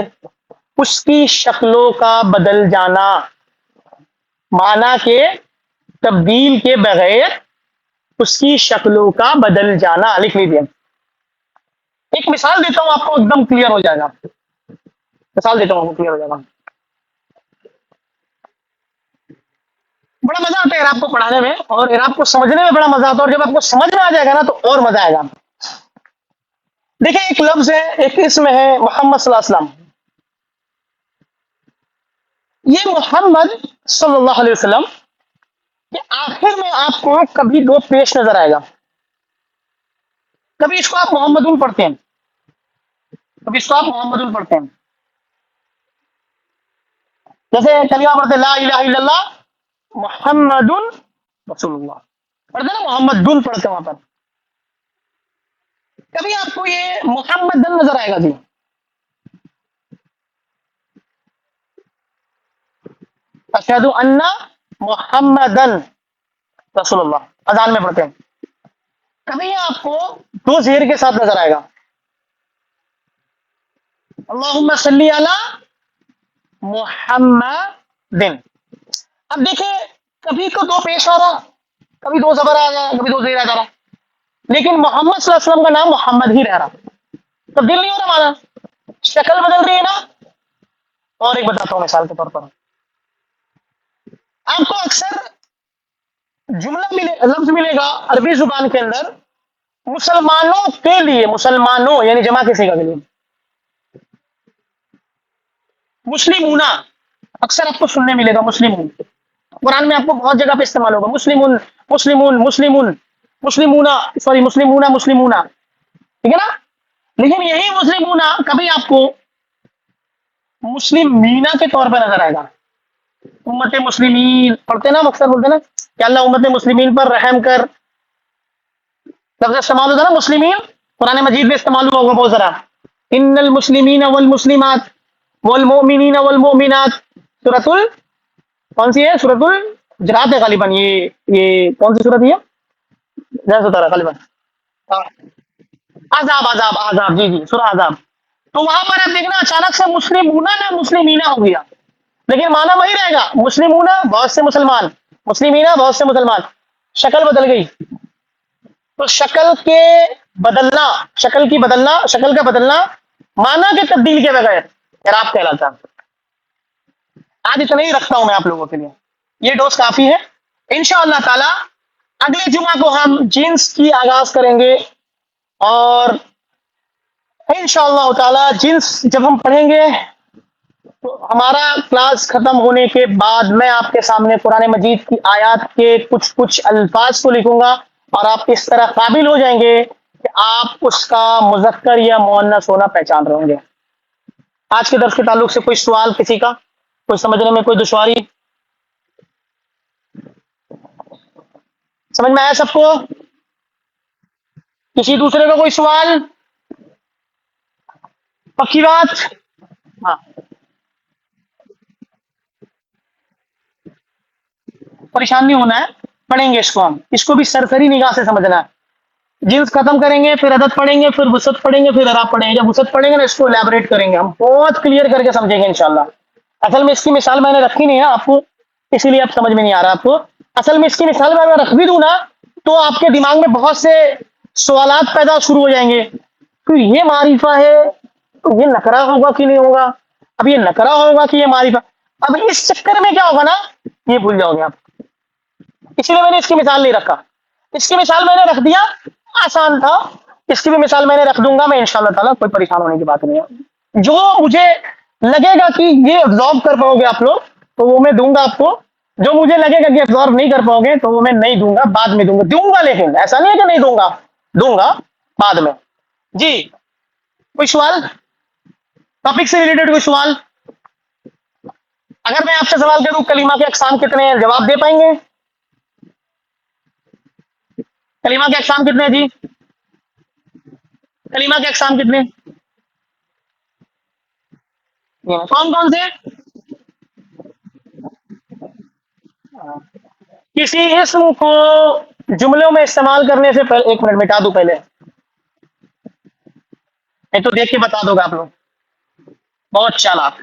A: اس کی شکلوں کا بدل جانا. معنی کے تبدیل کے بغیر اس کی شکلوں کا بدل جانا. لکھ لیجیے. ایک مثال دیتا ہوں آپ کو، ایک دم کلیئر ہو جائے گا. مثال دیتا ہوں آپ کو، کلیئر ہو جائے گا. بڑا مزہ آتا ہے اعراب کو پڑھانے میں، اور اعراب کو سمجھنے میں بڑا مزہ آتا ہے، اور جب آپ کو سمجھ میں آ جائے گا نا تو اور مزہ آئے گا. دیکھیں ایک لفظ ہے، ایک اسم ہے محمد صلی اللہ علیہ وسلم. یہ محمد صلی اللہ علیہ وسلم کے آخر میں آپ کو کبھی 2 پیش نظر آئے گا. کبھی اس کو آپ محمد پڑھتے ہیں، کبھی اس کو آپ محمد پڑھتے ہیں. جیسے کلمہ پڑھتے ہیں لا الہ الا اللہ محمد رسول اللہ، پڑھتے ہیں نا محمد پڑھتے ہیں وہاں پر. کبھی آپ کو یہ محمد نظر آئے گا. جی اشہدو ان محمدن رسول اللہ، اذان میں پڑھتے ہیں. کبھی آپ کو 2 زیر کے ساتھ نظر آئے گا، اللہم صلی علی محمد. اب دیکھیں کبھی تو 2 پیش آ رہا، کبھی 2 زبر آ رہا، کبھی 2 زیر آ جا رہا. لیکن محمد صلی اللہ علیہ وسلم کا نام محمد ہی رہ رہا، تبدیل نہیں ہو رہا ہمارا، شکل بدل رہی ہے نا. اور ایک بتاتا ہوں مثال کے طور پر، آپ کو اکثر جملہ ملے، لفظ ملے گا عربی زبان کے اندر مسلمانوں کے لیے، مسلمانوں یعنی جمع کسی کا کے لیے، مسلمونا، اکثر آپ کو سننے ملے گا مسلمون. قرآن میں آپ کو بہت جگہ پہ استعمال ہوگا مسلمون، مسلمون، مسلمون، مسلمونا، سوری مسلمونا، مسلمونا، ٹھیک ہے نا. لیکن یہی مسلمونا کبھی آپ کو مسلم مینا کے طور پہ نظر آئے گا. امت مسلمین پڑھتے نا، اکثر بولتے نا کہ اللہ امت مسلمین پر رحم کر، لفظ استعمال ہوتا ہے نا مسلمین، قرآن مجید میں استعمال ہوا ہوگا بہت ذرا. ان المسلمین والمسلمات والمؤمنین والمؤمنات، سورۃ کون سی ہے؟ سورۃ الحجرات ہے غالباً. یہ کون سی سورت ہے؟ جیسے ہوتا ہے غالباً عذاب، عذاب، عذاب، جی جی سورہ عذاب. تو وہاں پر آپ دیکھنا اچانک سے مسلمونا نہ مسلمینا ہو گیا، لیکن معنی وہی رہے گا، مسلمونا بہت سے مسلمان، مسلمینا بہت سے مسلمان، شکل بدل گئی. تو شکل کے بدلنا، شکل کی بدلنا، شکل کا بدلنا معنی کے تبدیل کے بغیر اعراب کہلاتا. آج اتنا ہی رکھتا ہوں میں آپ لوگوں کے لیے، یہ ڈوز کافی ہے. انشاءاللہ تعالی اگلے جمعہ کو ہم جنس کی آغاز کریں گے، اور انشاءاللہ تعالی جنس جب ہم پڑھیں گے تو ہمارا کلاس ختم ہونے کے بعد میں آپ کے سامنے قرآن مجید کی آیات کے کچھ الفاظ کو لکھوں گا، اور آپ اس طرح قابل ہو جائیں گے کہ آپ اس کا مذکر یا مؤنث ہونا پہچان رہے ہوں گے. آج کے درس کے تعلق سے کوئی سوال کسی کا، کوئی سمجھنے میں کوئی دشواری؟ سمجھ میں آیا سب کو؟ کسی دوسرے کا کوئی سوال؟ پکی بات؟ ہاں، پریشان نہیں ہونا ہے، پڑھیں گے اس کو، ہم اس کو بھی سرسری نگاہ سے سمجھنا ہے. جنس ختم کریں گے، پھر عدد پڑھیں گے، پھر وسعت پڑھیں گے، پھر اعراب پڑھیں گے. جب وسعت پڑھیں گے نا اس کو الیبوریٹ کریں گے، ہم بہت کلیئر کر کے سمجھیں گے انشاءاللہ. اصل میں اس کی مثال میں نے رکھی نہیں ہے آپ کو، اسی لیے اب سمجھ میں نہیں آ رہا آپ کو. اصل میں اس کی مثال میں رکھ بھی دوں نا تو آپ کے دماغ میں بہت سے سوالات پیدا شروع ہو جائیں گے. تو یہ معرفہ ہے تو یہ نکرہ ہوگا کہ نہیں ہوگا، اب یہ نکرہ ہوگا کہ یہ معرفہ، اب اس چکر میں کیا ہوگا نا، یہ بھول جاؤ گے آپ. اسی لیے میں نے اس کی مثال نہیں رکھا. اس کی مثال میں نے رکھ دیا، آسان تھا. اس کی بھی مثال میں نے رکھ دوں گا میں انشاءاللہ تعالیٰ، کوئی پریشان ہونے کی بات نہیں ہے. جو مجھے لگے گا کہ یہ ابزارو کر پاؤ گے آپ لوگ تو وہ میں دوں گا آپ کو، جو مجھے لگے گا کہ ابزارو نہیں کر پاؤ گے تو وہ میں نہیں دوں گا، بعد میں دوں گا لیکن ایسا نہیں ہے کہ نہیں دوں گا، دوں گا بعد میں. جی کوئی سوال ٹاپک سے ریلیٹڈ؟ کوئی سوال؟ اگر میں آپ سے سوال کروں کلمہ کے اقسام کتنے ہیں، جواب دے پائیں گے؟ کلمہ کے اقسام کتنے ہیں جی؟ کلمہ کے اقسام کتنے؟ کون کون سے؟ کسی اسم کو جملوں میں استعمال کرنے سے پہلے، ایک منٹ مٹا دوں پہلے، نہیں تو دیکھ کے بتا دو گا آپ لوگ، بہت چالاک.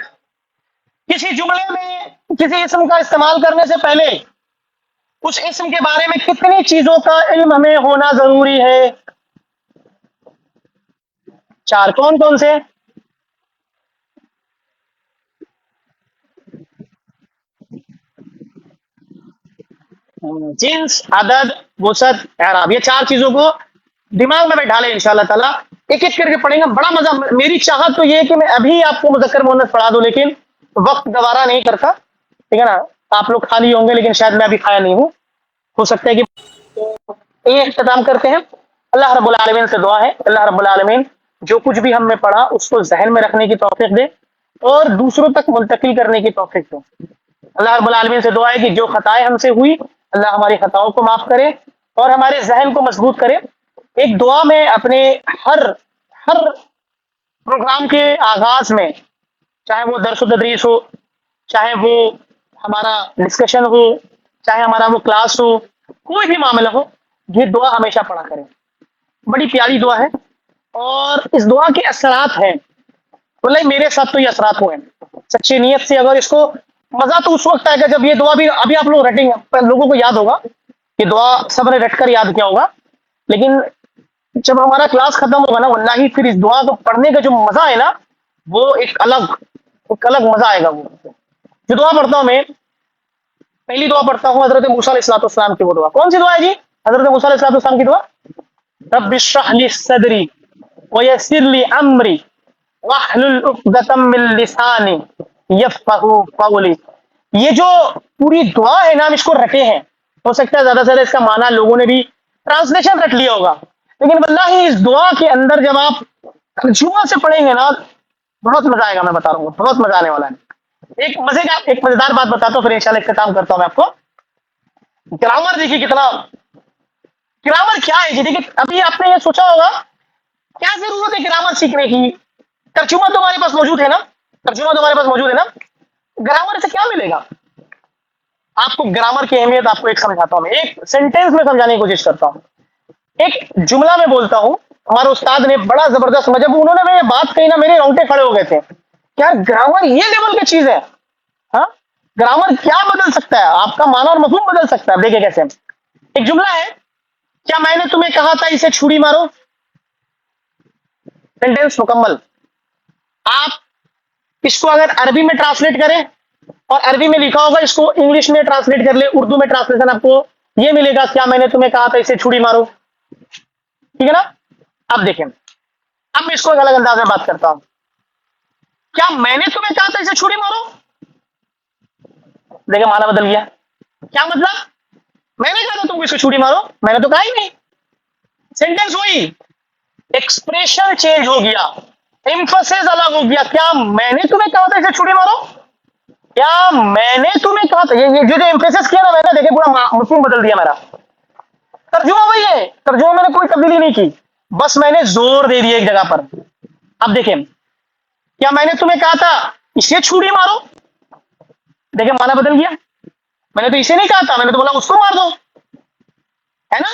A: کسی جملے میں کسی اسم کا استعمال کرنے سے پہلے اس اسم کے بارے میں کتنی چیزوں کا علم ہمیں ہونا ضروری ہے؟ 4. کون کون سے؟ جنس، عدد، وسعت، اعراب، یہ 4 چیزوں کو دماغ میں بیٹھا لیں انشاءاللہ تعالیٰ. ایک ایک کر کے پڑھیں گے، بڑا مزہ. میری چاہت تو یہ ہے کہ میں ابھی آپ کو مذکر مؤنث پڑھا دوں، لیکن وقت گوارا نہیں کرتا، ٹھیک ہے نا. آپ لوگ خالی ہوں گے لیکن شاید میں ابھی کھایا نہیں ہوں، ہو سکتا ہے کہ یہ اختتام کرتے ہیں. اللہ رب العالمین سے دعا ہے، اللہ رب العالمین جو کچھ بھی ہم نے پڑھا اس کو ذہن میں رکھنے کی توفیق دے اور دوسروں تک منتقل کرنے کی توفیق دے. اللہ رب العالمین سے دعا ہے کہ جو خطائیں ہم سے ہوئی اللہ ہماری خطاؤں کو معاف کرے اور ہمارے ذہن کو مضبوط کرے. ایک دعا میں اپنے ہر ہر پروگرام کے آغاز میں، چاہے وہ درس و تدریس ہو، چاہے وہ ہمارا ڈسکشن ہو، چاہے ہمارا وہ کلاس ہو، کوئی بھی معاملہ ہو، یہ دعا ہمیشہ پڑھا کریں. بڑی پیاری دعا ہے اور اس دعا کے اثرات ہیں، بولے میرے ساتھ تو یہ اثرات ہوئے ہیں. سچی نیت سے اگر اس کو، مزہ تو اس وقت آئے گا جب یہ دعا بھی ابھی آپ لوگ رٹیں گے، لوگوں کو یاد ہوگا، یہ دعا سب نے رٹ کر یاد کیا ہوگا، لیکن جب ہمارا کلاس ختم ہوگا نا واللہ پھر اس دعا کو پڑھنے کا جو مزہ ہے نا وہ ایک الگ مزہ آئے گا. وہ جو دعا پڑھتا ہوں میں، پہلی دعا پڑھتا ہوں حضرت موسیٰ علیہ الصلوۃ والسلام کی. وہ دعا کون سی دعا ہے جی؟ حضرت موسیٰ علیہ الصلوۃ والسلام کی دعا، رب اشرح لی صدری ویسر لی امری واحلل عقدۃ من لسانی یفقهوا قولی. یہ جو پوری دعا ہے نا ہم اس کو رٹے ہیں، ہو سکتا ہے زیادہ سے زیادہ اس کا معنی لوگوں نے بھی ٹرانسلیشن رٹ لیا ہوگا، لیکن واللہ اس دعا کے اندر جب آپ ترجمہ سے پڑھیں گے نا بہت مزہ آئے گا. میں بتا رہا ہوں بہت مزہ آنے والا ہے. ایک مزیدار بات بتاتا ہوں پھر انشاءاللہ اختتام کرتا ہوں میں آپ کو. گرامر دیکھیے کتنا، گرامر کیا ہے جی؟ دیکھیے ابھی آپ نے یہ سوچا ہوگا کیا ضرورت ہے گرامر سیکھنے کی؟ ترجمہ تو ہمارے پاس موجود ہے نا، ترجمہ تو ہمارے پاس موجود ہے نا. گرامر سے کیا ملے گا آپ کو؟ گرامر کی اہمیت آپ کو ایک سمجھاتا ہوں، میں ایک سینٹینس میں سمجھانے کی کوشش کرتا ہوں. ایک جملہ میں بولتا ہوں، ہمارے استاد نے بڑا زبردست، جب انہوں نے یہ بات کہی نا میرے رونگٹے کھڑے ہو گئے تھے. کیا گرامر یہ لیول کی چیز ہے؟ ہاں گرامر کیا بدل سکتا ہے آپ کا معنی اور مفہوم بدل سکتا ہے. دیکھیں کیسے. ایک جملہ ہے، کیا میں نے تمہیں کہا تھا اسے چھری مارو؟ سینٹینس مکمل. آپ اس کو اگر عربی میں ٹرانسلیٹ کریں اور عربی میں لکھا ہوگا، اس کو انگلش میں ٹرانسلیٹ کر لے، اردو میں ٹرانسلیشن آپ کو یہ ملے گا، کیا میں نے تمہیں کہا تھا اسے چھری مارو. ٹھیک ہے نا؟ اب دیکھیں، اب میں اس کو ایک الگ انداز میں بات کرتا ہوں. کیا میں نے تمہیں کہا تھا اسے چھری مارو؟ دیکھیں معنی بدل گیا. کیا مطلب؟ میں نے کہا تھا تم کو اسے چھری مارو، میں نے تو کہا ہی نہیں. سینٹینس وہی، ایکسپریشن چینج ہو گیا، ایمفسس الگ ہو گیا. کیا میں نے تمہیں کہا تھا اسے چھری مارو؟ کیا میں نے تمہیں کہا تھا؟ یہ جو ایمفسس کیا نا میں نے، دیکھیں پورا مفہوم بدل دیا میرا. ترجمہ وہی ہے، ترجمہ میں نے کوئی تبدیلی نہیں کی، بس میں نے زور دے دیا ایک جگہ پر. اب دیکھیں، کیا میں نے تمہیں کہا تھا اسے چھری مارو؟ دیکھیں معنی بدل گیا. میں نے تو اسے نہیں کہا تھا، میں نے تو بولا اس کو مار دو، ہے نا؟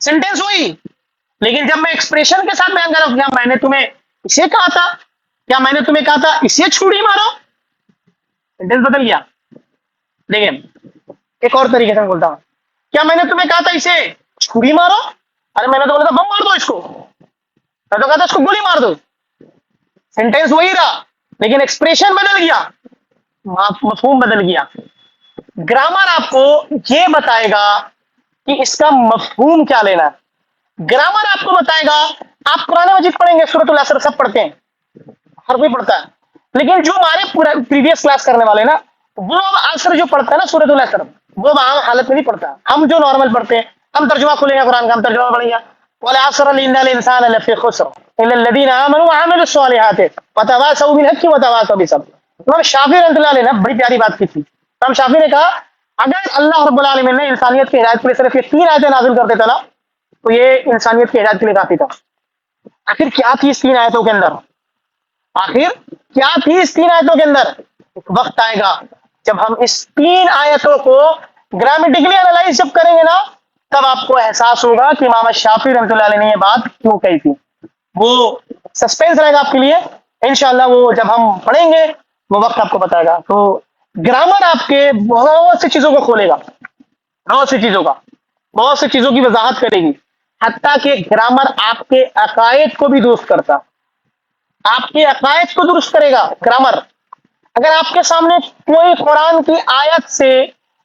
A: سینٹینس وہی، لیکن جب میں ایکسپریشن کے ساتھ بیان کر رہا ہوں، کیا میں نے تمہیں اسے کہا تھا، کیا میں نے تمہیں کہا تھا اسے چھری مارو، سینٹینس بدل گیا. دیکھیں ایک اور طریقے سے میں بولتا ہوں، کیا میں نے تمہیں کہا تھا اسے چھری مارو؟ ارے میں نے تو بولا تھا بم مار دو اس کو، میں تو کہا تھا اس کو گولی مار دو. سینٹینس وہی رہا لیکن ایکسپریشن بدل گیا، مفہوم بدل گیا. گرامر آپ کو یہ بتائے گا کہ اس کا مفہوم کیا لینا ہے. گرامر آپ کو بتائے گا، آپ قرآن مجید پڑھیں گے، سورۃ العصر سب پڑھتے ہیں، ہر کوئی پڑھتا ہے، لیکن جو ہمارے پریویس کلاس کرنے والے نا وہ عصر جو پڑھتا ہے نا سورۃ العصر، وہ عام حالت میں نہیں پڑھتا. ہم جو نارمل پڑھتے ہیں، ہم ترجمہ کھولیں گے قرآن کا، ہم ترجمہ پڑھیں گے، والعصر ان الانسان لفی خسر الا الذین آمنوا وعملوا الصالحات وتواصوا بالحق وتواصوا بالصبر. امام شافعی رحمۃ اللہ علیہ نے بڑی پیاری بات کی تھی. امام شافعی نے کہا اگر اللہ رب العالمین نے انسانیت کی ہدایت کے لیے صرف یہ 3 آیتیں نازل کر دیتا نا تو یہ انسانیت کی ہدایت کے لیے کافی تھا. آخر کیا تھی اس 3 آیتوں کے اندر؟ آخر کیا تھی اس 3 آیتوں کے اندر؟ ایک وقت آئے گا جب ہم اس 3 آیتوں کو گرامیٹیکلی انالائز جب کریں گے نا تب آپ کو احساس ہوگا کہ امام شافعی رحمۃ اللہ علیہ نے یہ بات کیوں کہی تھی. وہ سسپینس رہے گا آپ کے لیے، انشاءاللہ وہ جب ہم پڑھیں گے وہ وقت آپ کو بتائے گا. تو گرامر آپ کے بہت سی چیزوں کو کھولے گا، بہت سی چیزوں کی وضاحت کرے گی. حتیٰ کہ گرامر آپ کے عقائد کو بھی درست کرتا، آپ کے عقائد کو درست کرے گا گرامر. اگر آپ کے سامنے کوئی قرآن کی آیت سے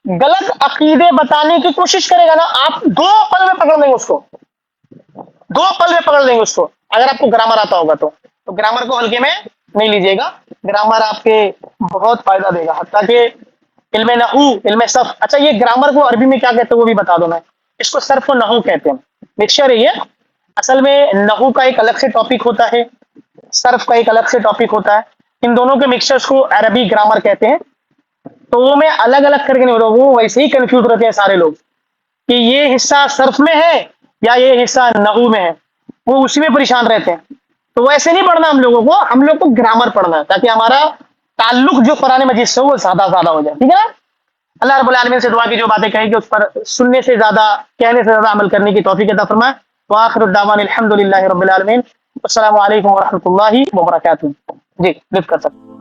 A: غلط عقیدے بتانے کی کوشش کرے گا نا، آپ 2 پل میں پکڑ لیں گے اس کو، 2 پل میں پکڑ لیں گے اس کو، اگر آپ کو گرامر آتا ہوگا تو گرامر کو ہلکے میں نہیں لیجیے گا. گرامر آپ کے بہت فائدہ دے گا. حتیٰ کہ علم نحو، علم صرف، اچھا یہ گرامر کو عربی میں کیا کہتے ہیں وہ بھی بتا دو. میں اس کو صرف و نحو کہتے ہیں، مکسچر ہے یہ. اصل میں نحو کا ایک الگ سے ٹاپک ہوتا ہے، صرف کا ایک الگ سے ٹاپک ہوتا ہے. ان دونوں کے مکسچرز کو عربی گرامر کہتے ہیں. تو وہ میں الگ الگ کر کے نہیں بولوں، وہ ویسے ہی کنفیوز رہتے ہیں سارے لوگ کہ یہ حصہ صرف میں ہے یا یہ حصہ نحو میں ہے، وہ اسی میں پریشان رہتے ہیں. تو ویسے نہیں پڑھنا ہم لوگوں کو، ہم لوگ کو گرامر پڑھنا ہے تاکہ ہمارا تعلق جو قرآن مجید سے وہ زیادہ ہو جائے. ٹھیک ہے نا؟ اللہ رب العالمین سے دعا کی جو باتیں کہیں گے اس پر سننے سے زیادہ کہنے سے زیادہ عمل کرنے کی توفیق عطا فرمائے. وآخر الدعوان الحمد للہ رب العالمین. السلام علیکم ورحمۃ اللہ وبرکاتہ. جی لفٹ کر سکتے